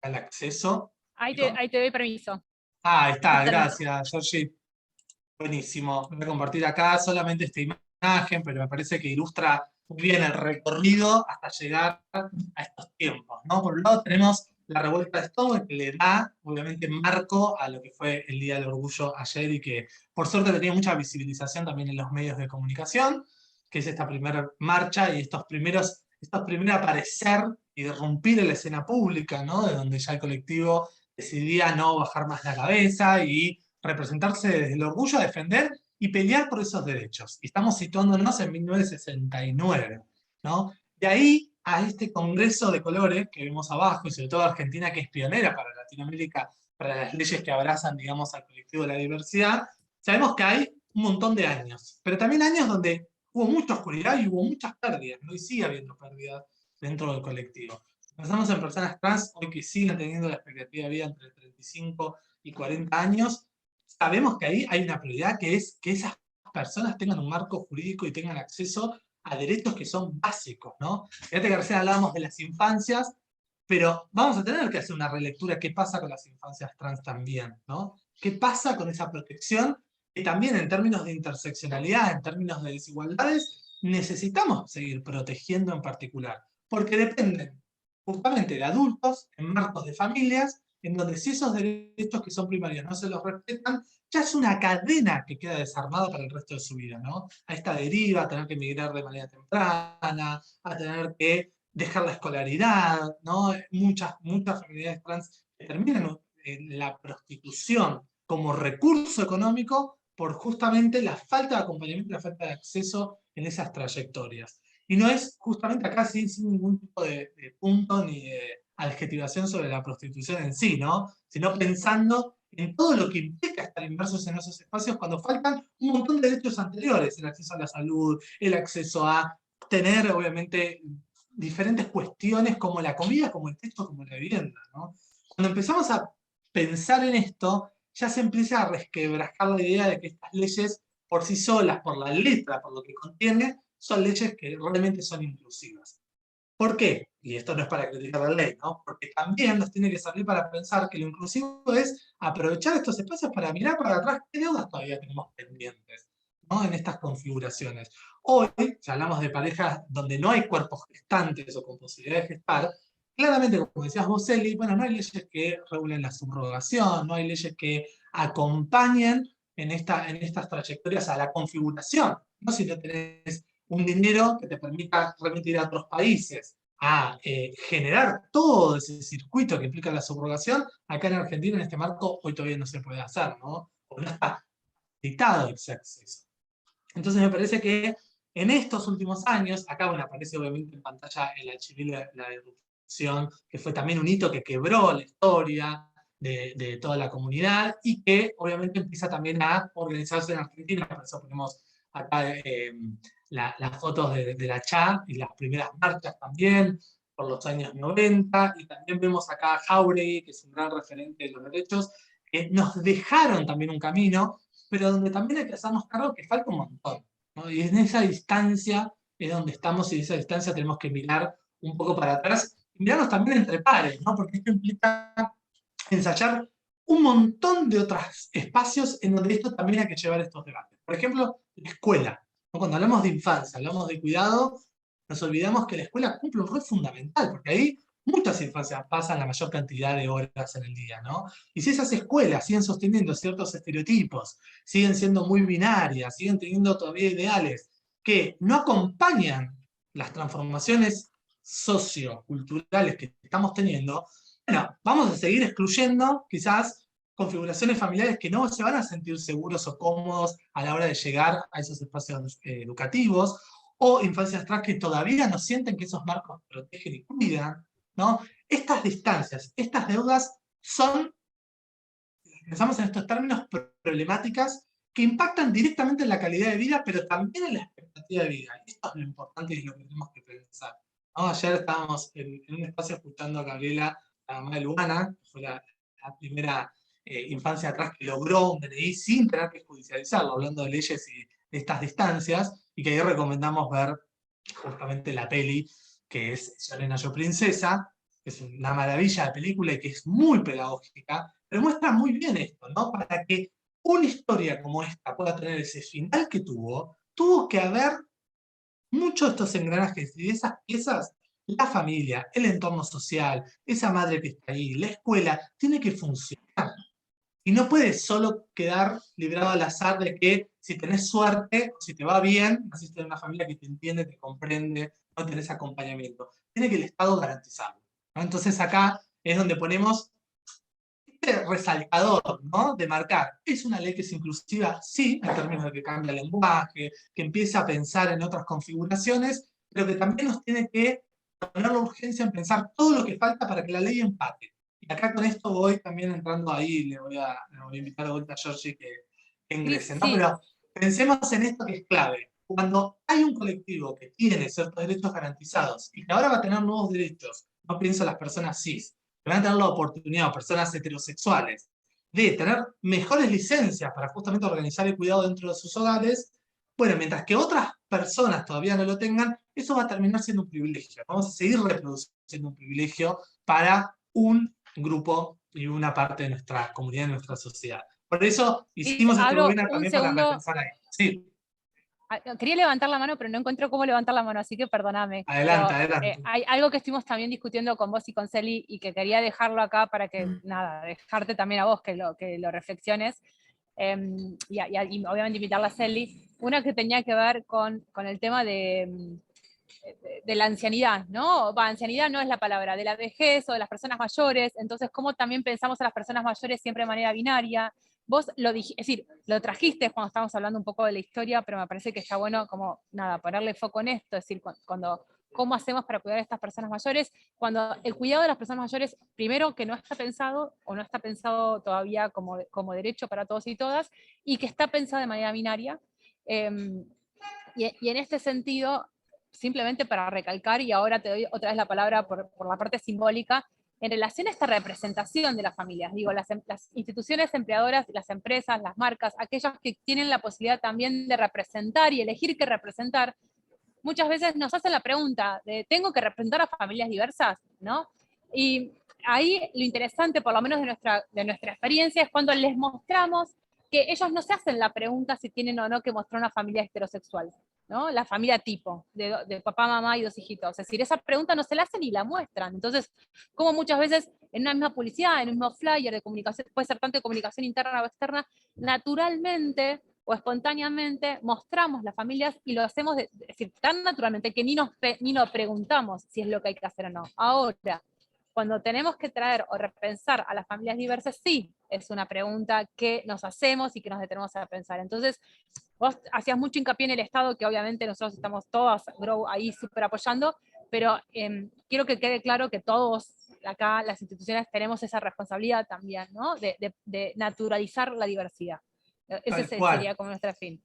el acceso. Ahí te doy permiso. Ah, ahí está, gracias, Yoshi. Buenísimo. Voy a compartir acá solamente esta imagen, pero me parece que ilustra muy bien el recorrido hasta llegar a estos tiempos, ¿no? Por un lado tenemos la revuelta de Stonewall, que le da, obviamente, marco a lo que fue el Día del Orgullo ayer y que, por suerte, tenía mucha visibilización también en los medios de comunicación, que es esta primera marcha y estos primeros aparecer y irrumpir en la escena pública, ¿no? De donde ya el colectivo decidía no bajar más la cabeza y representarse desde el orgullo a defender y pelear por esos derechos. Y estamos situándonos en 1969, ¿no? De ahí a este congreso de colores que vemos abajo, y sobre todo Argentina, que es pionera para Latinoamérica, para las leyes que abrazan, digamos, al colectivo de la diversidad, sabemos que hay un montón de años, pero también años donde hubo mucha oscuridad y hubo muchas pérdidas, ¿no? Y sigue habiendo pérdidas dentro del colectivo. Pensamos en personas trans hoy que siguen teniendo la expectativa de vida entre 35 y 40 años, sabemos que ahí hay una prioridad que es que esas personas tengan un marco jurídico y tengan acceso a derechos que son básicos, ¿no? Fíjate que recién hablábamos de las infancias, pero vamos a tener que hacer una relectura qué pasa con las infancias trans también, ¿no? ¿Qué pasa con esa protección? Y también en términos de interseccionalidad, en términos de desigualdades, necesitamos seguir protegiendo en particular, porque dependen justamente de adultos en marcos de familias, en donde si esos derechos que son primarios no se los respetan, ya es una cadena que queda desarmada para el resto de su vida, ¿no? A esta deriva, a tener que emigrar de manera temprana, a tener que dejar la escolaridad, ¿no? Muchas familias trans que terminan en la prostitución como recurso económico por justamente la falta de acompañamiento y la falta de acceso en esas trayectorias. Y no es justamente acá sin ningún tipo de punto ni de adjetivación sobre la prostitución en sí, ¿no? Sino pensando en todo lo que implica estar inmersos en esos espacios cuando faltan un montón de derechos anteriores, el acceso a la salud, el acceso a tener, obviamente, diferentes cuestiones como la comida, como el techo, como la vivienda, ¿no? Cuando empezamos a pensar en esto, ya se empieza a resquebrajar la idea de que estas leyes por sí solas, por la letra, por lo que contiene, son leyes que realmente son inclusivas. ¿Por qué? Y esto no es para criticar la ley, ¿no? Porque también nos tiene que servir para pensar que lo inclusivo es aprovechar estos espacios para mirar para atrás qué deudas todavía tenemos pendientes, ¿no? En estas configuraciones. Hoy, si hablamos de parejas donde no hay cuerpos gestantes o con posibilidad de gestar, claramente, como decías vos, Eli, bueno, no hay leyes que regulen la subrogación, no hay leyes que acompañen en estas trayectorias a la configuración, ¿no? Si no tenés un dinero que te permita remitir a otros países, a generar todo ese circuito que implica la subrogación, acá en Argentina, en este marco, hoy todavía no se puede hacer, ¿no? O no está dictado ese acceso. Entonces me parece que en estos últimos años, acá bueno, aparece obviamente en pantalla el archivo la irrupción, que fue también un hito que quebró la historia de toda la comunidad y que obviamente empieza también a organizarse en Argentina, por eso ponemos acá las fotos de la CHA y las primeras marchas también, por los años 90, y también vemos acá a Jáuregui, que es un gran referente de los derechos, que nos dejaron también un camino, pero donde también hay que hacernos cargo que falta un montón, ¿no? Y en esa distancia es donde estamos, y en esa distancia tenemos que mirar un poco para atrás, y mirarnos también entre pares, ¿no? Porque esto implica ensayar un montón de otros espacios en donde esto también hay que llevar estos debates. Por ejemplo, la escuela, ¿no? Cuando hablamos de infancia, hablamos de cuidado, nos olvidamos que la escuela cumple un rol fundamental, porque ahí muchas infancias pasan la mayor cantidad de horas en el día, ¿no? Y si esas escuelas siguen sosteniendo ciertos estereotipos, siguen siendo muy binarias, siguen teniendo todavía ideales que no acompañan las transformaciones socioculturales que estamos teniendo, bueno, vamos a seguir excluyendo quizás configuraciones familiares que no se van a sentir seguros o cómodos a la hora de llegar a esos espacios educativos, o infancias trans que todavía no sienten que esos marcos protegen y cuidan, ¿no? Estas distancias, estas deudas son, pensamos en estos términos, problemáticas que impactan directamente en la calidad de vida, pero también en la expectativa de vida. Y esto es lo importante y lo que tenemos que pensar, ¿no? Ayer estábamos en un espacio escuchando a Gabriela, la mamá de Luana, que fue la primera infancia atrás que logró un DNI sin tener que judicializarlo, hablando de leyes y de estas distancias, y que ahí recomendamos ver justamente la peli, que es Serena Yo Princesa, que es una maravilla de película y que es muy pedagógica, pero muestra muy bien esto, ¿no? Para que una historia como esta pueda tener ese final que tuvo que haber muchos de estos engranajes y de esas piezas, la familia, el entorno social, esa madre que está ahí, la escuela, tiene que funcionar. Y no puede solo quedar librado al azar de que si tenés suerte, o si te va bien, naciste en una familia que te entiende, te comprende, no tenés acompañamiento. Tiene que el Estado garantizarlo, ¿no? Entonces acá es donde ponemos este resaltador, ¿no? De marcar, ¿es una ley que es inclusiva? Sí, en términos de que cambia el lenguaje, que empieza a pensar en otras configuraciones, pero que también nos tiene que poner la urgencia en pensar todo lo que falta para que la ley empate. Y acá con esto voy también entrando ahí, le voy a invitar de vuelta a Georgie que ingrese, ¿no? Sí. Pero pensemos en esto que es clave. Cuando hay un colectivo que tiene ciertos derechos garantizados y que ahora va a tener nuevos derechos, no pienso en las personas cis, que van a tener la oportunidad, o personas heterosexuales, de tener mejores licencias para justamente organizar el cuidado dentro de sus hogares, bueno, mientras que otras personas todavía no lo tengan, eso va a terminar siendo un privilegio. Vamos a seguir reproduciendo un privilegio para un grupo y una parte de nuestra comunidad, de nuestra sociedad. Por eso hicimos este webinar también para repensar ahí. Sí. Quería levantar la mano, pero no encuentro cómo levantar la mano, así que perdóname. Adelante, pero, adelante. hay algo que estuvimos también discutiendo con vos y con Celi y que quería dejarlo acá para que, nada, dejarte también a vos que lo reflexiones. Y obviamente invitarla a Celi. Una que tenía que ver con el tema de la ancianidad, ¿no? Ancianidad no es la palabra, de la vejez o de las personas mayores, entonces cómo también pensamos a las personas mayores siempre de manera binaria. Vos lo dijiste, es decir, lo trajiste cuando estábamos hablando un poco de la historia, pero me parece que está bueno como, nada, ponerle foco en esto, es decir, cómo hacemos para cuidar a estas personas mayores, cuando el cuidado de las personas mayores, primero que no está pensado, o no está pensado todavía como derecho para todos y todas, y que está pensado de manera binaria, y en este sentido, simplemente para recalcar, y ahora te doy otra vez la palabra por la parte simbólica, en relación a esta representación de las familias, digo, las instituciones empleadoras, las empresas, las marcas, aquellas que tienen la posibilidad también de representar y elegir qué representar, muchas veces nos hacen la pregunta de, ¿tengo que representar a familias diversas? ¿No? Y ahí lo interesante, por lo menos de nuestra experiencia, es cuando les mostramos que ellos no se hacen la pregunta si tienen o no que mostrar una familia heterosexual, ¿no? La familia tipo, de papá, mamá y 2 hijitos. Es decir, esa pregunta no se la hacen y la muestran. Entonces, como muchas veces en una misma publicidad, en un mismo flyer de comunicación, puede ser tanto de comunicación interna o externa, naturalmente o espontáneamente mostramos las familias y lo hacemos es decir, tan naturalmente que ni nos preguntamos si es lo que hay que hacer o no. Ahora, cuando tenemos que traer o repensar a las familias diversas, sí, es una pregunta que nos hacemos y que nos detenemos a pensar. Entonces, vos hacías mucho hincapié en el Estado, que obviamente nosotros estamos todas, Grow, ahí súper apoyando, pero quiero que quede claro que todos acá, las instituciones, tenemos esa responsabilidad también, ¿no? De naturalizar la diversidad. Ese Tal cual. sería como nuestro fin.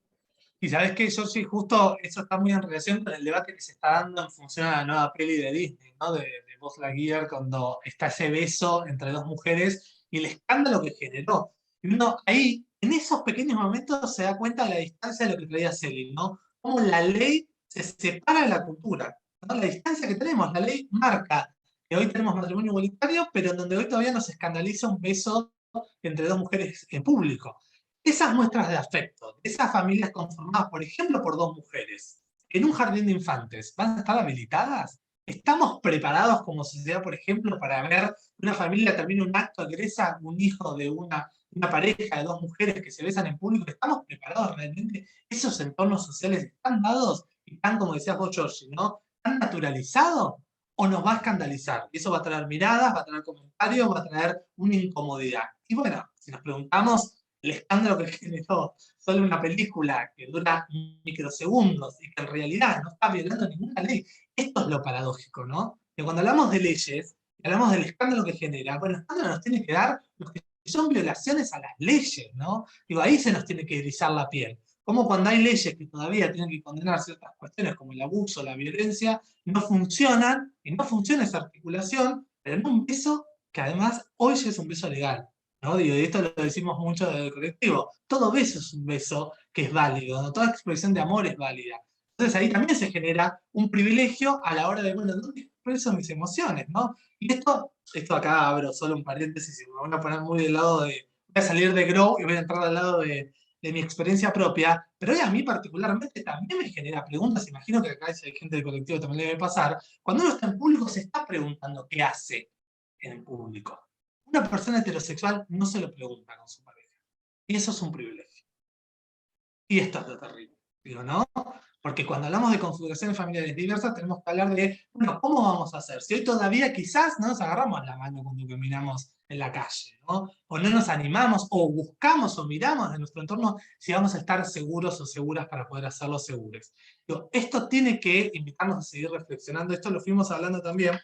Y sabes que yo sí, justo eso está muy en relación con el debate que se está dando en función a la nueva peli de Disney, ¿no? De Buzz Lightyear, cuando está ese beso entre dos mujeres y el escándalo que generó. Y uno ahí, en esos pequeños momentos, se da cuenta de la distancia de lo que traía Celine, ¿no? Cómo la ley se separa de la cultura, ¿no? La distancia que tenemos, la ley marca que hoy tenemos matrimonio igualitario, pero en donde hoy todavía nos escandaliza un beso entre dos mujeres en público. Esas muestras de afecto, esas familias conformadas, por ejemplo, por dos mujeres, en un jardín de infantes, ¿van a estar habilitadas? ¿Estamos preparados como sociedad, por ejemplo, para ver una familia termina un acto, egresa un hijo de una pareja de dos mujeres que se besan en público? ¿Estamos preparados realmente? ¿Esos entornos sociales están dados y están, como decías vos, Georgie, ¿no? ¿Están naturalizados? ¿O nos va a escandalizar? Y eso va a traer miradas, va a traer comentarios, va a traer una incomodidad. Y bueno, si nos preguntamos el escándalo que generó solo una película que dura microsegundos y que en realidad no está violando ninguna ley. Esto es lo paradójico, ¿no? Que cuando hablamos de leyes, hablamos del escándalo que genera, bueno, el escándalo nos tiene que dar los que son violaciones a las leyes, ¿no? Digo, ahí se nos tiene que erizar la piel. Como cuando hay leyes que todavía tienen que condenar ciertas cuestiones como el abuso, la violencia, no funcionan, y no funciona esa articulación, pero en un beso que además hoy ya es un beso legal. ¿No? Digo, y esto lo decimos mucho del colectivo. Todo beso es un beso que es válido, ¿no? Toda expresión de amor es válida. Entonces ahí también se genera un privilegio a la hora de, bueno, ¿dónde expreso mis emociones, ¿no? Y esto acá abro solo un paréntesis y me voy a poner muy del lado de, voy a salir de Grow y voy a entrar al lado de mi experiencia propia, pero hoy a mí particularmente también me genera preguntas, imagino que acá si hay gente del colectivo también le debe pasar, cuando uno está en público se está preguntando qué hace en el público. Una persona heterosexual no se lo pregunta con su pareja. Y eso es un privilegio. Y esto es lo terrible, digo, ¿no? Porque cuando hablamos de configuraciones familiares diversas, tenemos que hablar de, bueno, ¿cómo vamos a hacer? Si hoy todavía quizás no nos agarramos la mano cuando caminamos en la calle, ¿no? O no nos animamos, o buscamos o miramos en nuestro entorno si vamos a estar seguros o seguras para poder hacerlo seguros. Digo, esto tiene que invitarnos a seguir reflexionando. Esto lo fuimos hablando también.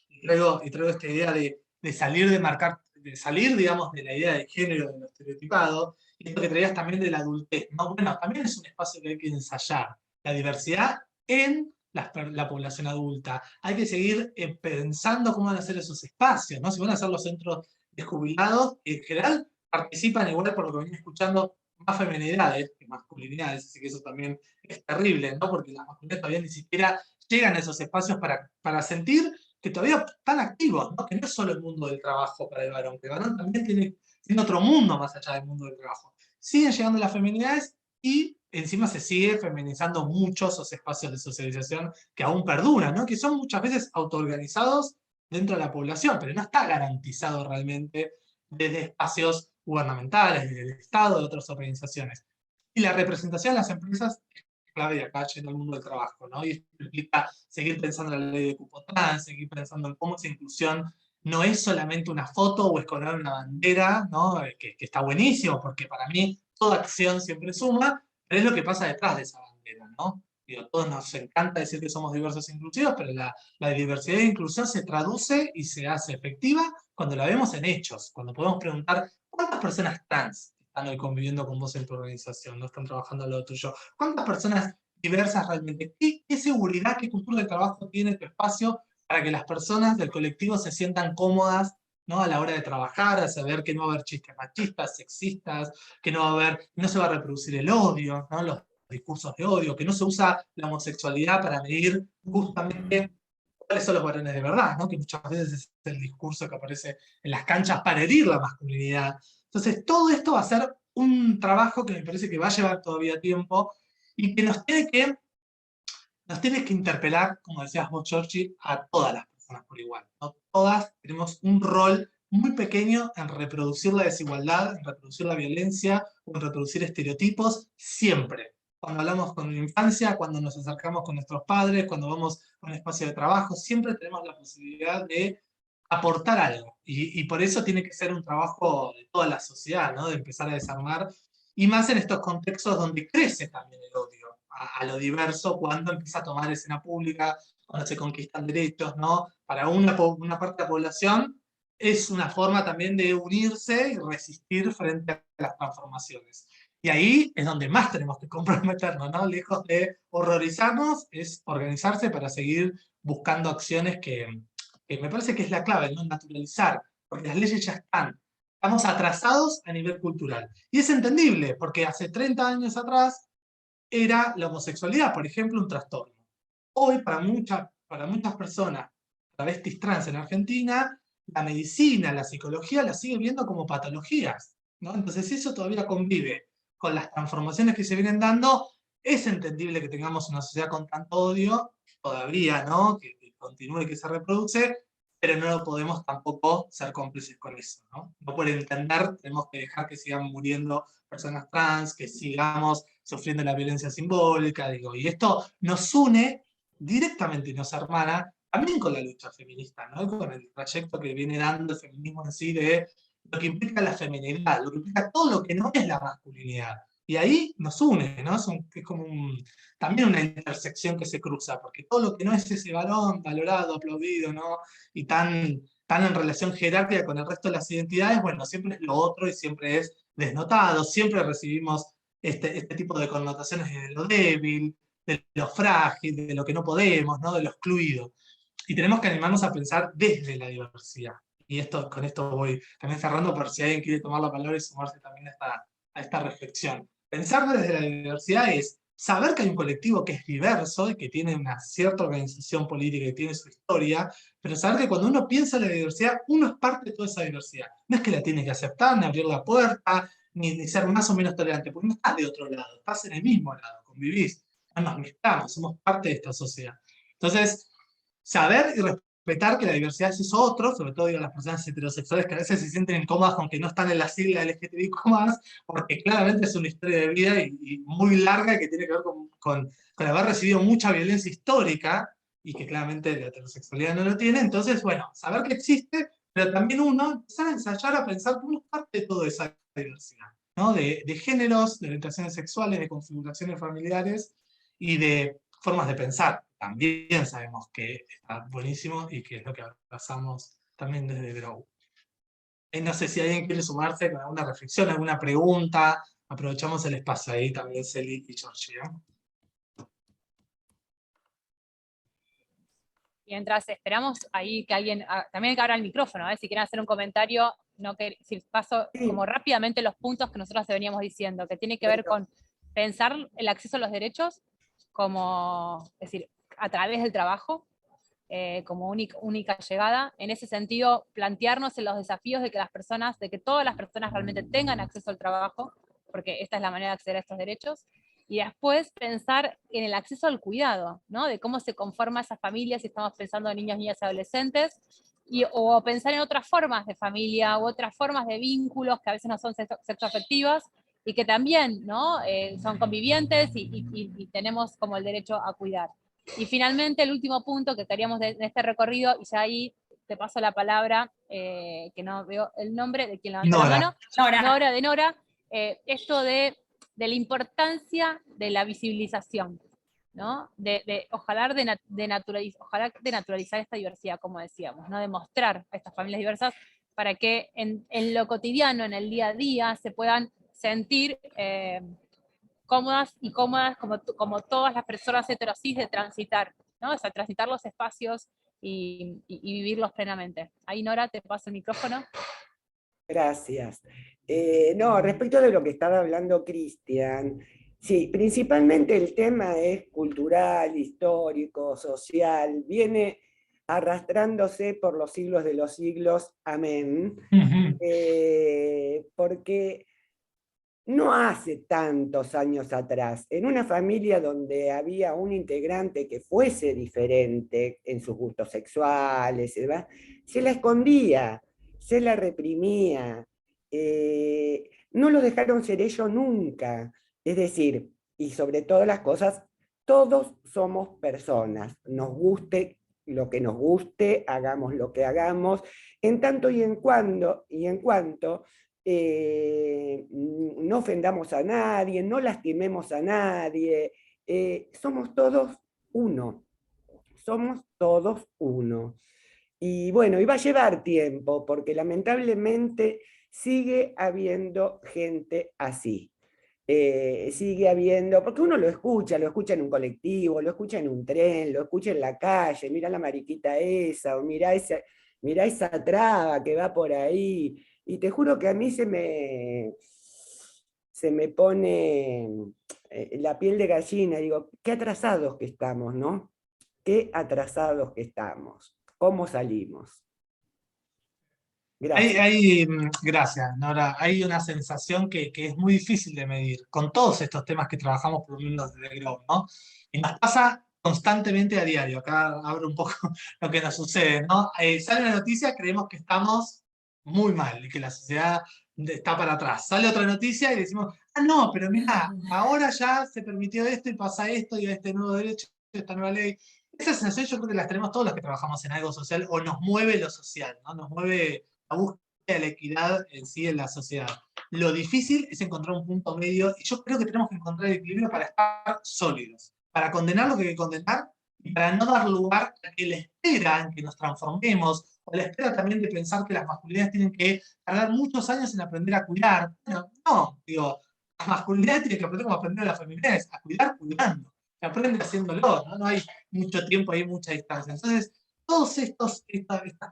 Y traigo esta idea de salir de salir, digamos, de la idea de género, de lo estereotipado, y esto que traías también de la adultez, ¿no? Bueno, también es un espacio que hay que ensayar, la diversidad en la población adulta. Hay que seguir pensando cómo van a ser esos espacios, ¿no? Si van a ser los centros de jubilados, en general participan igual, por lo que venía escuchando, más feminidades que masculinidades, así que eso también es terrible, ¿no? Porque las masculinidades todavía ni siquiera llegan a esos espacios para sentir que todavía están activos, ¿no? Que no es solo el mundo del trabajo para el varón, que el varón también tiene otro mundo más allá del mundo del trabajo. Siguen llegando las feminidades y encima se sigue feminizando mucho esos espacios de socialización que aún perduran, ¿no? Que son muchas veces autoorganizados dentro de la población, pero no está garantizado realmente desde espacios gubernamentales, desde el Estado, de otras organizaciones. Y la representación en las empresas clave de acá yendo al mundo del trabajo, ¿no? Y esto implica seguir pensando en la ley de cupo trans, seguir pensando en cómo esa inclusión no es solamente una foto o esconder una bandera, ¿no? Que está buenísimo, porque para mí toda acción siempre suma, pero es lo que pasa detrás de esa bandera, ¿no? Digo, a todos nos encanta decir que somos diversos e inclusivos, pero la diversidad e inclusión se traduce y se hace efectiva cuando la vemos en hechos, cuando podemos preguntar cuántas personas trans están hoy conviviendo con vos en tu organización, no están trabajando al lado tuyo. ¿Cuántas personas diversas realmente? ¿Qué seguridad, qué cultura de trabajo tiene tu espacio para que las personas del colectivo se sientan cómodas, ¿no? A la hora de trabajar, a saber que no va a haber chistes machistas, sexistas, que no se va a reproducir el odio, ¿no? Los discursos de odio, que no se usa la homosexualidad para medir justamente cuáles son los varones de verdad, ¿no? Que muchas veces es el discurso que aparece en las canchas para herir la masculinidad. Entonces, todo esto va a ser un trabajo que me parece que va a llevar todavía tiempo y que nos tiene que interpelar, como decías vos, Georgie, a todas las personas por igual, ¿no? Todas tenemos un rol muy pequeño en reproducir la desigualdad, en reproducir la violencia, o en reproducir estereotipos, siempre. Cuando hablamos con la infancia, cuando nos acercamos con nuestros padres, cuando vamos a un espacio de trabajo, siempre tenemos la posibilidad de aportar algo. Y por eso tiene que ser un trabajo de toda la sociedad, ¿no? De empezar a desarmar, y más en estos contextos donde crece también el odio a lo diverso, cuando empieza a tomar escena pública, cuando se conquistan derechos, ¿no? Para una parte de la población es una forma también de unirse y resistir frente a las transformaciones. Y ahí es donde más tenemos que comprometernos, ¿no? Lejos de horrorizarnos, es organizarse para seguir buscando acciones que me parece que es la clave, ¿no? Naturalizar, porque las leyes ya están. Estamos atrasados a nivel cultural. Y es entendible, porque hace 30 años atrás era la homosexualidad, por ejemplo, un trastorno. Hoy, para muchas personas travestis trans en Argentina, la medicina, la psicología la sigue viendo como patologías, ¿no? Entonces eso todavía convive con las transformaciones que se vienen dando. Es entendible que tengamos una sociedad con tanto odio, todavía, ¿no? Que continúe y que se reproduce, pero no podemos tampoco ser cómplices con eso, ¿no? No por entender, tenemos que dejar que sigan muriendo personas trans, que sigamos sufriendo la violencia simbólica, digo, y esto nos une directamente y nos hermana también con la lucha feminista, ¿no? Con el trayecto que viene dando el feminismo en sí, de lo que implica la feminidad, lo que implica todo lo que no es la masculinidad. Y ahí nos une, ¿no? Es como también una intersección que se cruza, porque todo lo que no es ese varón valorado, aplaudido, ¿no? Y tan en relación jerárquica con el resto de las identidades, bueno, siempre es lo otro y siempre es desnotado, siempre recibimos este tipo de connotaciones de lo débil, de lo frágil, de lo que no podemos, ¿no? De lo excluido. Y tenemos que animarnos a pensar desde la diversidad. Y con esto voy también cerrando por si alguien quiere tomar la palabra y sumarse también a esta reflexión. Pensar desde la diversidad es saber que hay un colectivo que es diverso y que tiene una cierta organización política y tiene su historia, pero saber que cuando uno piensa en la diversidad, uno es parte de toda esa diversidad. No es que la tienes que aceptar, ni abrir la puerta, ni ser más o menos tolerante, porque no estás de otro lado, estás en el mismo lado, convivís, no nos mezclamos, somos parte de esta sociedad. Entonces, saber y respetar que la diversidad es eso otro, sobre todo digo, las personas heterosexuales que a veces se sienten incómodas con que no están en la sigla LGTBIQ+, porque claramente es una historia de vida y muy larga y que tiene que ver con haber recibido mucha violencia histórica y que claramente la heterosexualidad no lo tiene. Entonces, bueno, saber que existe, pero también uno empezar a ensayar a pensar que uno es parte de toda esa diversidad, ¿no? De géneros, de orientaciones sexuales, de configuraciones familiares y de formas de pensar. También sabemos que está buenísimo y que es lo que abrazamos también desde Grow. No sé si alguien quiere sumarse con alguna reflexión, alguna pregunta. Aprovechamos el espacio ahí también, Celi y Georgia. Mientras esperamos ahí que alguien, también que abra el micrófono, si quieren hacer un comentario, si paso como rápidamente los puntos que nosotros te veníamos diciendo, que tiene que ver con pensar el acceso a los derechos como, es decir, a través del trabajo, como única llegada. En ese sentido, plantearnos en los desafíos de que todas las personas realmente tengan acceso al trabajo, porque esta es la manera de acceder a estos derechos. Y después pensar en el acceso al cuidado, ¿no? De cómo se conforma esa familia, si estamos pensando en niños, niñas y adolescentes, o pensar en otras formas de familia, u otras formas de vínculos que a veces no son sexoafectivas, y que también, ¿no? Son convivientes y tenemos como el derecho a cuidar. Y finalmente, el último punto que estaríamos en este recorrido, y ya ahí te paso la palabra, que no veo el nombre de quien levantó la mano, Nora, esto de la importancia de la visibilización, ¿no? Ojalá de naturalizar esta diversidad, como decíamos, ¿no? De mostrar a estas familias diversas para que en lo cotidiano, en el día a día, se puedan sentir cómodas como todas las personas heterosis de transitar, ¿no? O sea, transitar los espacios y vivirlos plenamente. Ahí, Nora, te paso el micrófono. Gracias. No, respecto de lo que estaba hablando Cristian, sí, principalmente el tema es cultural, histórico, social, viene arrastrándose por los siglos de los siglos, amén, porque no hace tantos años atrás, en una familia donde había un integrante que fuese diferente en sus gustos sexuales, ¿verdad? Se la escondía. se la reprimía, no lo dejaron ser ellos nunca. Es decir, y sobre todas las cosas, todos somos personas, nos guste lo que nos guste, hagamos lo que hagamos, en tanto y en cuanto no ofendamos a nadie, no lastimemos a nadie, somos todos uno, somos todos uno. Y bueno, y va a llevar tiempo, porque lamentablemente sigue habiendo gente así. Sigue habiendo, porque uno lo escucha en un colectivo, lo escucha en un tren, lo escucha en la calle, mira la mariquita esa, o mira esa traba que va por ahí. Y te juro que a mí se me pone la piel de gallina, digo, qué atrasados que estamos, ¿no? Qué atrasados que estamos. ¿Cómo salimos? Gracias. Gracias, Nora. Hay una sensación que es muy difícil de medir con todos estos temas que trabajamos por lo menos desde Grow, ¿no? Y nos pasa constantemente a diario. Acá abro un poco lo que nos sucede, ¿no? Sale una noticia, creemos que estamos muy mal y que la sociedad está para atrás. Sale otra noticia y decimos, ah, no, pero mira, ahora ya se permitió esto y pasa esto y a este nuevo derecho, esta nueva ley. Esa sensación yo creo que las tenemos todos los que trabajamos en algo social o nos mueve lo social, ¿no? Nos mueve la búsqueda de la equidad en sí en la sociedad. Lo difícil es encontrar un punto medio y yo creo que tenemos que encontrar el equilibrio para estar sólidos, para condenar lo que hay que condenar y para no dar lugar a que la espera en que nos transformemos o la espera también de pensar que las masculinidades tienen que tardar muchos años en aprender a cuidar. Bueno, no, digo, las masculinidades tienen que aprender como aprender las feminidades, a cuidar cuidando. Se aprende haciéndolo, ¿no? No hay mucho tiempo ahí, mucha distancia. Entonces, todas estas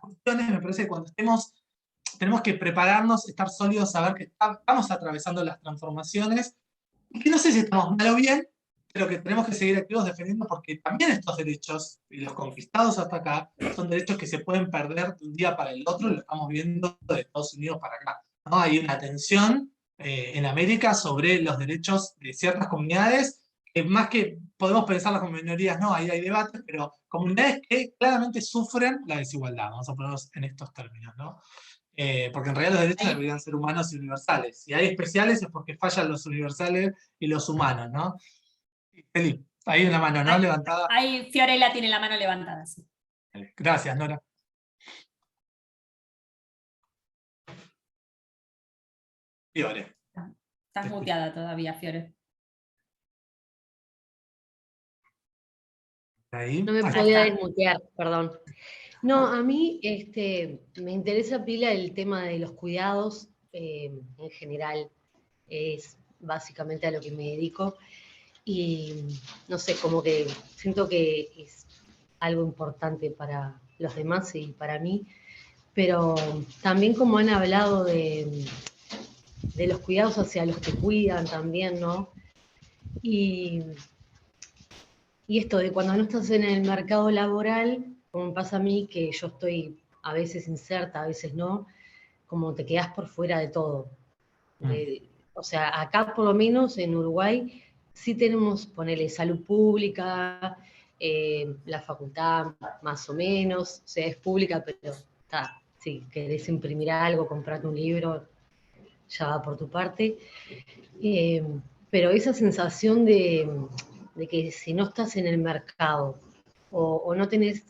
cuestiones me parece que cuando tenemos que prepararnos, estar sólidos, saber que estamos atravesando las transformaciones y que no sé si estamos mal o bien, pero que tenemos que seguir activos defendiendo porque también estos derechos, y los conquistados hasta acá, son derechos que se pueden perder de un día para el otro, y lo estamos viendo de Estados Unidos para acá, ¿no? Hay una tensión en América sobre los derechos de ciertas comunidades, que más que podemos pensarlas como minorías, no, ahí hay debates, pero comunidades que claramente sufren la desigualdad, vamos a ponernos en estos términos, ¿no? Porque en realidad los derechos deberían ser humanos y universales. Si hay especiales es porque fallan los universales y los humanos, ¿no? Felipe, ahí una mano, ¿no? Levantada. Ahí Fiorella tiene la mano levantada, sí. Gracias, Nora. Fiore. Estás muteada todavía, Fiore. Ahí. No me Ahí podía está. desmutear, perdón. No, a mí me interesa pila el tema de los cuidados, en general es básicamente a lo que me dedico y no sé, como que siento que es algo importante para los demás y para mí, pero también como han hablado de los cuidados hacia los que cuidan también, ¿no? Y esto de cuando no estás en el mercado laboral, como me pasa a mí, que yo estoy a veces inserta, a veces no, como te quedás por fuera de todo. O sea, acá por lo menos en Uruguay sí tenemos, ponele, salud pública, la facultad más o menos, o sea, es pública, pero está, si querés imprimir algo, comprarte un libro, ya va por tu parte. Pero esa sensación de que si no estás en el mercado o no tenés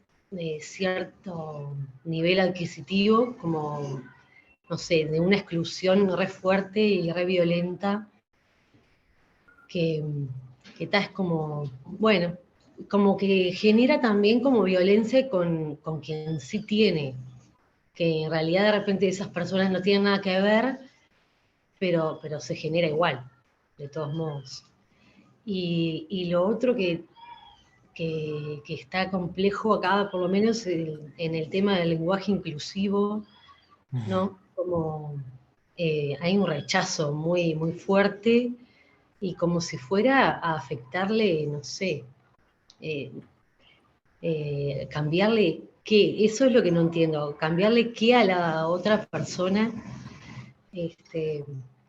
cierto nivel adquisitivo, como, no sé, de una exclusión re fuerte y re violenta, que es como, bueno, como que genera también como violencia con quien sí tiene, que en realidad de repente esas personas no tienen nada que ver, pero se genera igual, de todos modos. Y lo otro que está complejo acá, por lo menos en el tema del lenguaje inclusivo, ¿no? Como hay un rechazo muy, muy fuerte y como si fuera a afectarle, no sé, cambiarle qué, eso es lo que no entiendo, cambiarle qué a la otra persona.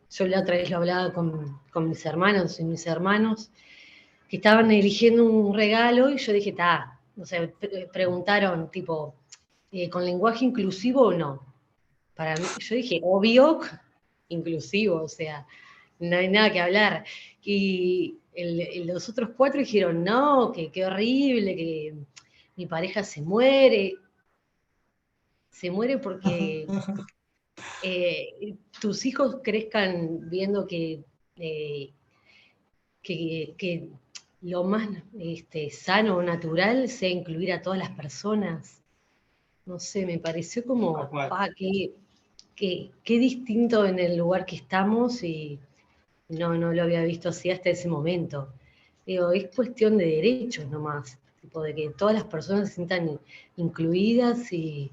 Yo la otra vez lo hablaba con mis hermanos y mis hermanos, que estaban eligiendo un regalo y yo dije, no sé, preguntaron tipo, ¿con lenguaje inclusivo o no? para mí, yo dije, obvio, inclusivo, o sea, no hay nada que hablar. Y los otros 4 dijeron, no, que qué horrible, que mi pareja se muere porque tus hijos crezcan viendo eh, que lo más sano o natural sea incluir a todas las personas. No sé, me pareció como, qué distinto en el lugar que estamos y no lo había visto así hasta ese momento. Digo, es cuestión de derechos nomás, tipo de que todas las personas se sientan incluidas y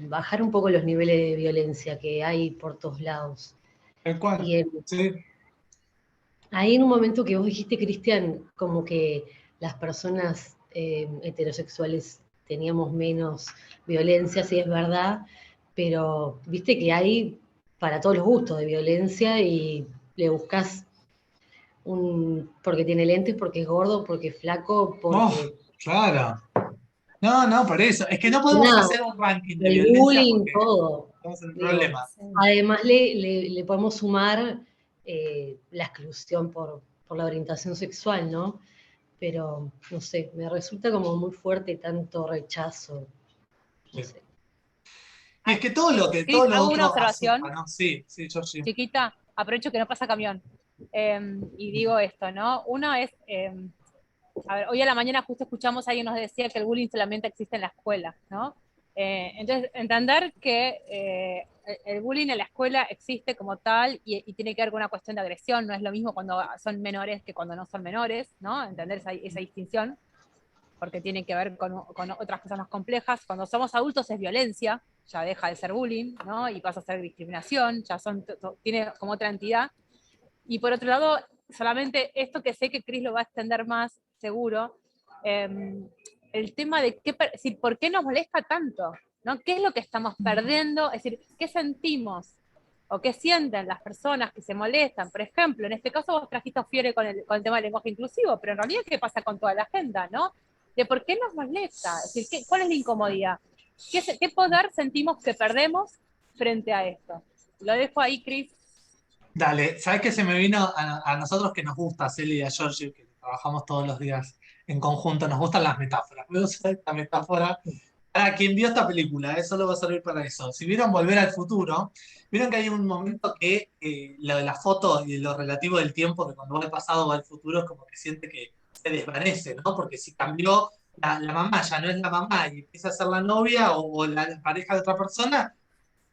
bajar un poco los niveles de violencia que hay por todos lados. Tal cual. Y Sí. ahí en un momento que vos dijiste, Cristian, como que las personas heterosexuales teníamos menos violencia, sí es verdad, pero viste que hay para todos los gustos de violencia y le buscas porque tiene lentes, porque es gordo, porque es flaco, porque... Claro. No, por eso. Es que no podemos Nada, hacer un ranking de el violencia bullying, porque todo. estamos en el Digo, problema. además le podemos sumar la exclusión por la orientación sexual, ¿no? Pero, no sé, me resulta como muy fuerte tanto rechazo. No sé. Y es que todo lo Cris, hago una otro observación asuma, ¿no? Sí, Georgie. chiquita, aprovecho que no pasa camión. Y digo esto, ¿no? Uno es, a ver, hoy a la mañana justo escuchamos a alguien nos decía que el bullying solamente existe en la escuela, ¿no? Entonces, entender que el bullying en la escuela existe como tal y tiene que ver con una cuestión de agresión, no es lo mismo cuando son menores que cuando no son menores, ¿no? Entender esa distinción, porque tiene que ver con otras cosas más complejas. Cuando somos adultos es violencia, ya deja de ser bullying, ¿no? Y pasa a ser discriminación, ya tiene como otra entidad. Y por otro lado, solamente esto que sé que Cris lo va a extender más, seguro, el tema de por qué nos molesta tanto, ¿no? ¿Qué es lo que estamos perdiendo? Es decir, ¿qué sentimos o qué sienten las personas que se molestan? Por ejemplo, en este caso vos trajiste a Fiore con el tema del lenguaje inclusivo, pero en realidad, ¿qué pasa con toda la agenda, no? De por qué nos molesta, es decir, ¿cuál es la incomodidad? ¿Qué poder sentimos que perdemos frente a esto? Lo dejo ahí, Cris. Dale, ¿sabes qué se me vino a nosotros que nos gusta, Celi y a Georgie, que trabajamos todos los días en conjunto? Nos gustan las metáforas. Voy a usar esta metáfora para quien vio esta película, solo va a servir para eso. Si vieron Volver al Futuro, vieron que hay un momento que lo de la foto y lo relativo del tiempo, que cuando va al pasado va al futuro, es como que siente que se desvanece, ¿no? Porque si cambió la mamá, ya no es la mamá y empieza a ser la novia o la pareja de otra persona,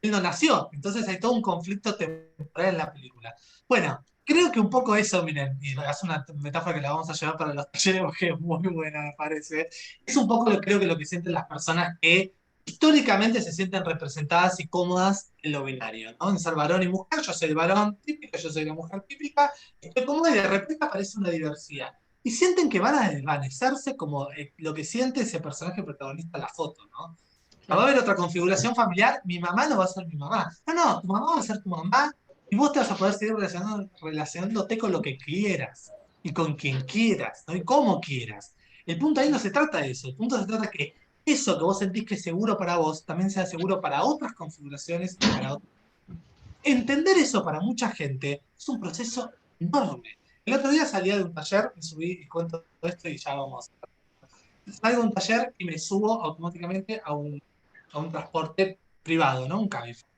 él no nació. Entonces hay todo un conflicto temporal en la película. Bueno, creo que un poco eso, miren, y es una metáfora que la vamos a llevar para los talleres porque es muy buena, me parece. Es un poco creo que lo que sienten las personas que históricamente se sienten representadas y cómodas en lo binario, ¿no? En ser varón y mujer, yo soy el varón típico, yo soy la mujer típica, estoy cómoda y de repente aparece una diversidad. Y sienten que van a desvanecerse como lo que siente ese personaje protagonista en la foto, ¿no? Va a haber otra configuración familiar, mi mamá no va a ser mi mamá. No, tu mamá va a ser tu mamá y vos te vas a poder seguir relacionándote con lo que quieras y con quien quieras, ¿no? Y como quieras. El punto ahí no se trata de eso, el punto se trata de que eso que vos sentís que es seguro para vos también sea seguro para otras configuraciones y para otras. Entender eso para mucha gente es un proceso enorme. El otro día salía de un taller, me subí y cuento todo esto y ya vamos. Salgo de un taller y me subo automáticamente a un transporte privado, ¿no? Un Cabify.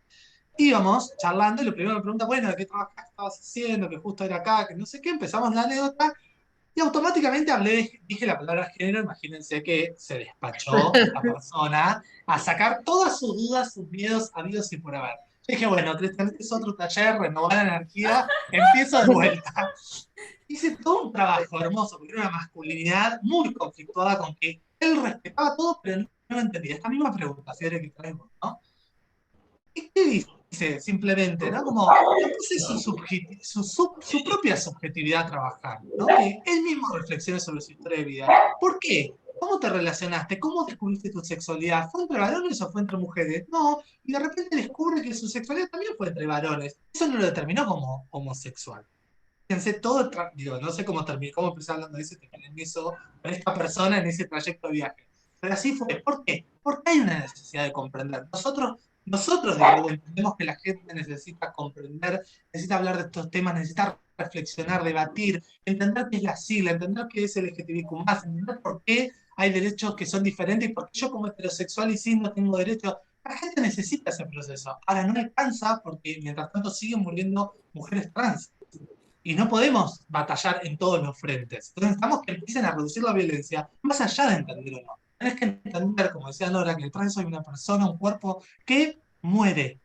Íbamos charlando y lo primero me pregunta, bueno, ¿de qué trabajas? ¿Estabas haciendo? Que justo era acá, que no sé qué. Empezamos la anécdota y automáticamente dije la palabra género. Imagínense que se despachó esta persona a sacar todas sus dudas, sus miedos habidos y por haber. Yo dije, bueno, Cristian, este es otro taller, renovar la energía, empiezo de vuelta. Hice todo un trabajo hermoso, porque era una masculinidad muy conflictuada con que él respetaba todo, pero no entendía. Esta misma pregunta, si era que traemos, ¿no? ¿Y qué dice? Simplemente, ¿no? Como yo puse su propia subjetividad a trabajar, ¿no? Que él mismo reflexione sobre su historia de vida. ¿Por qué? ¿Cómo te relacionaste? ¿Cómo descubriste tu sexualidad? ¿Fue entre varones o fue entre mujeres? No, y de repente descubre que su sexualidad también fue entre varones. Eso no lo determinó como homosexual. Fíjense todo, digo, no sé cómo terminé, cómo empecé hablando de eso, terminé en eso, con esta persona en ese trayecto de viaje. Pero así fue. ¿Por qué? Porque hay una necesidad de comprender. Nosotros Nosotros, de nuevo, entendemos que la gente necesita comprender, necesita hablar de estos temas, necesita reflexionar, debatir, entender qué es la sigla, entender qué es el LGTBIQ+, entender por qué hay derechos que son diferentes y por qué yo como heterosexual y cis no tengo derecho. La gente necesita ese proceso. Ahora no alcanza porque mientras tanto siguen muriendo mujeres trans. Y no podemos batallar en todos los frentes. Entonces necesitamos que empiecen a reducir la violencia, más allá de entender o no. Tienes que entender, como decía Nora, que detrás de eso hay una persona, un cuerpo que muere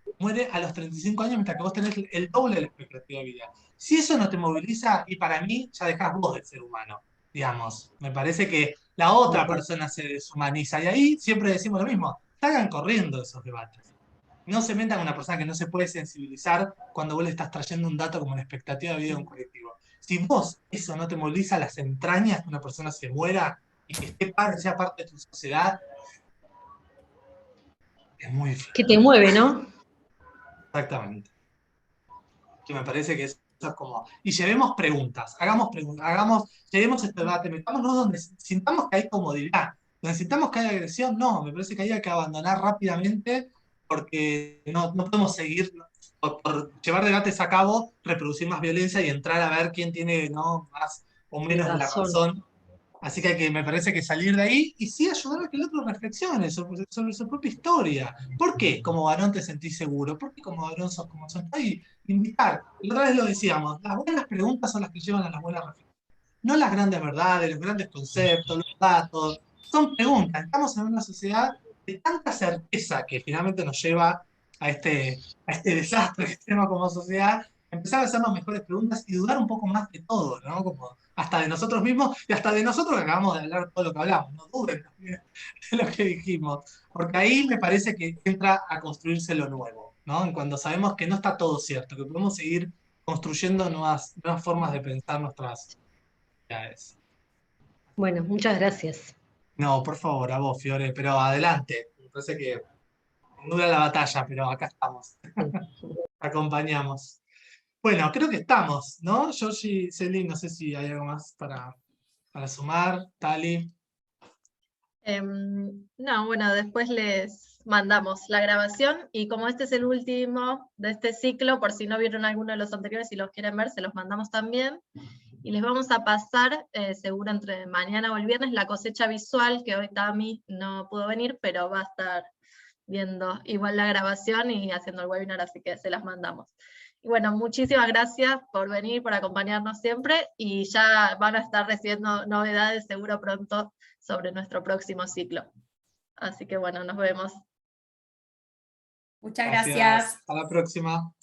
a los 35 años mientras que vos tenés el doble de la expectativa de vida. Si eso no te moviliza, y para mí ya dejás vos de ser humano, digamos. Me parece que la otra persona se deshumaniza y ahí siempre decimos lo mismo, salgan corriendo esos debates. No se metan con una persona que no se puede sensibilizar cuando vos le estás trayendo un dato como la expectativa de vida de un colectivo. Si vos eso no te moviliza las entrañas que una persona se muera y que sea parte de tu sociedad, es muy difícil. Que te mueve, ¿no? Exactamente. Que me parece que eso es como... Y llevemos preguntas, llevemos este debate, metámonos donde sintamos que hay comodidad, donde sintamos que hay agresión, no, me parece que hay que abandonar rápidamente porque no podemos seguir, por llevar debates a cabo, reproducir más violencia y entrar a ver quién tiene, ¿no?, más o menos la razón. Así que me parece que salir de ahí y sí ayudar a que el otro reflexione sobre su propia historia. ¿Por qué como varón te sentís seguro? ¿Por qué como varón sos como sos? Y invitar. La otra vez lo decíamos, las buenas preguntas son las que llevan a las buenas reflexiones. No las grandes verdades, los grandes conceptos, los datos. Son preguntas. Estamos en una sociedad de tanta certeza que finalmente nos lleva a este desastre que tenemos como sociedad. Empezar a hacernos mejores preguntas y dudar un poco más de todo, ¿no? Como hasta de nosotros mismos y hasta de nosotros que acabamos de hablar todo lo que hablamos. No duden también de lo que dijimos. Porque ahí me parece que entra a construirse lo nuevo, ¿no? Cuando sabemos que no está todo cierto, que podemos seguir construyendo nuevas formas de pensar nuestras actividades. Bueno, muchas gracias. No, por favor, a vos, Fiore, pero adelante. Me parece que dura la batalla, pero acá estamos. Acompañamos. Bueno, creo que estamos, ¿no? Yoshi, Celi, no sé si hay algo más para sumar. Tali. No, bueno, después les mandamos la grabación y como este es el último de este ciclo, por si no vieron alguno de los anteriores y los quieren ver, se los mandamos también. Y les vamos a pasar, seguro entre mañana o el viernes, la cosecha visual, que hoy Tami no pudo venir, pero va a estar viendo igual la grabación y haciendo el webinar, así que se las mandamos. Y bueno, muchísimas gracias por venir, por acompañarnos siempre, y ya van a estar recibiendo novedades seguro pronto sobre nuestro próximo ciclo. Así que bueno, nos vemos. Muchas gracias. Hasta la próxima.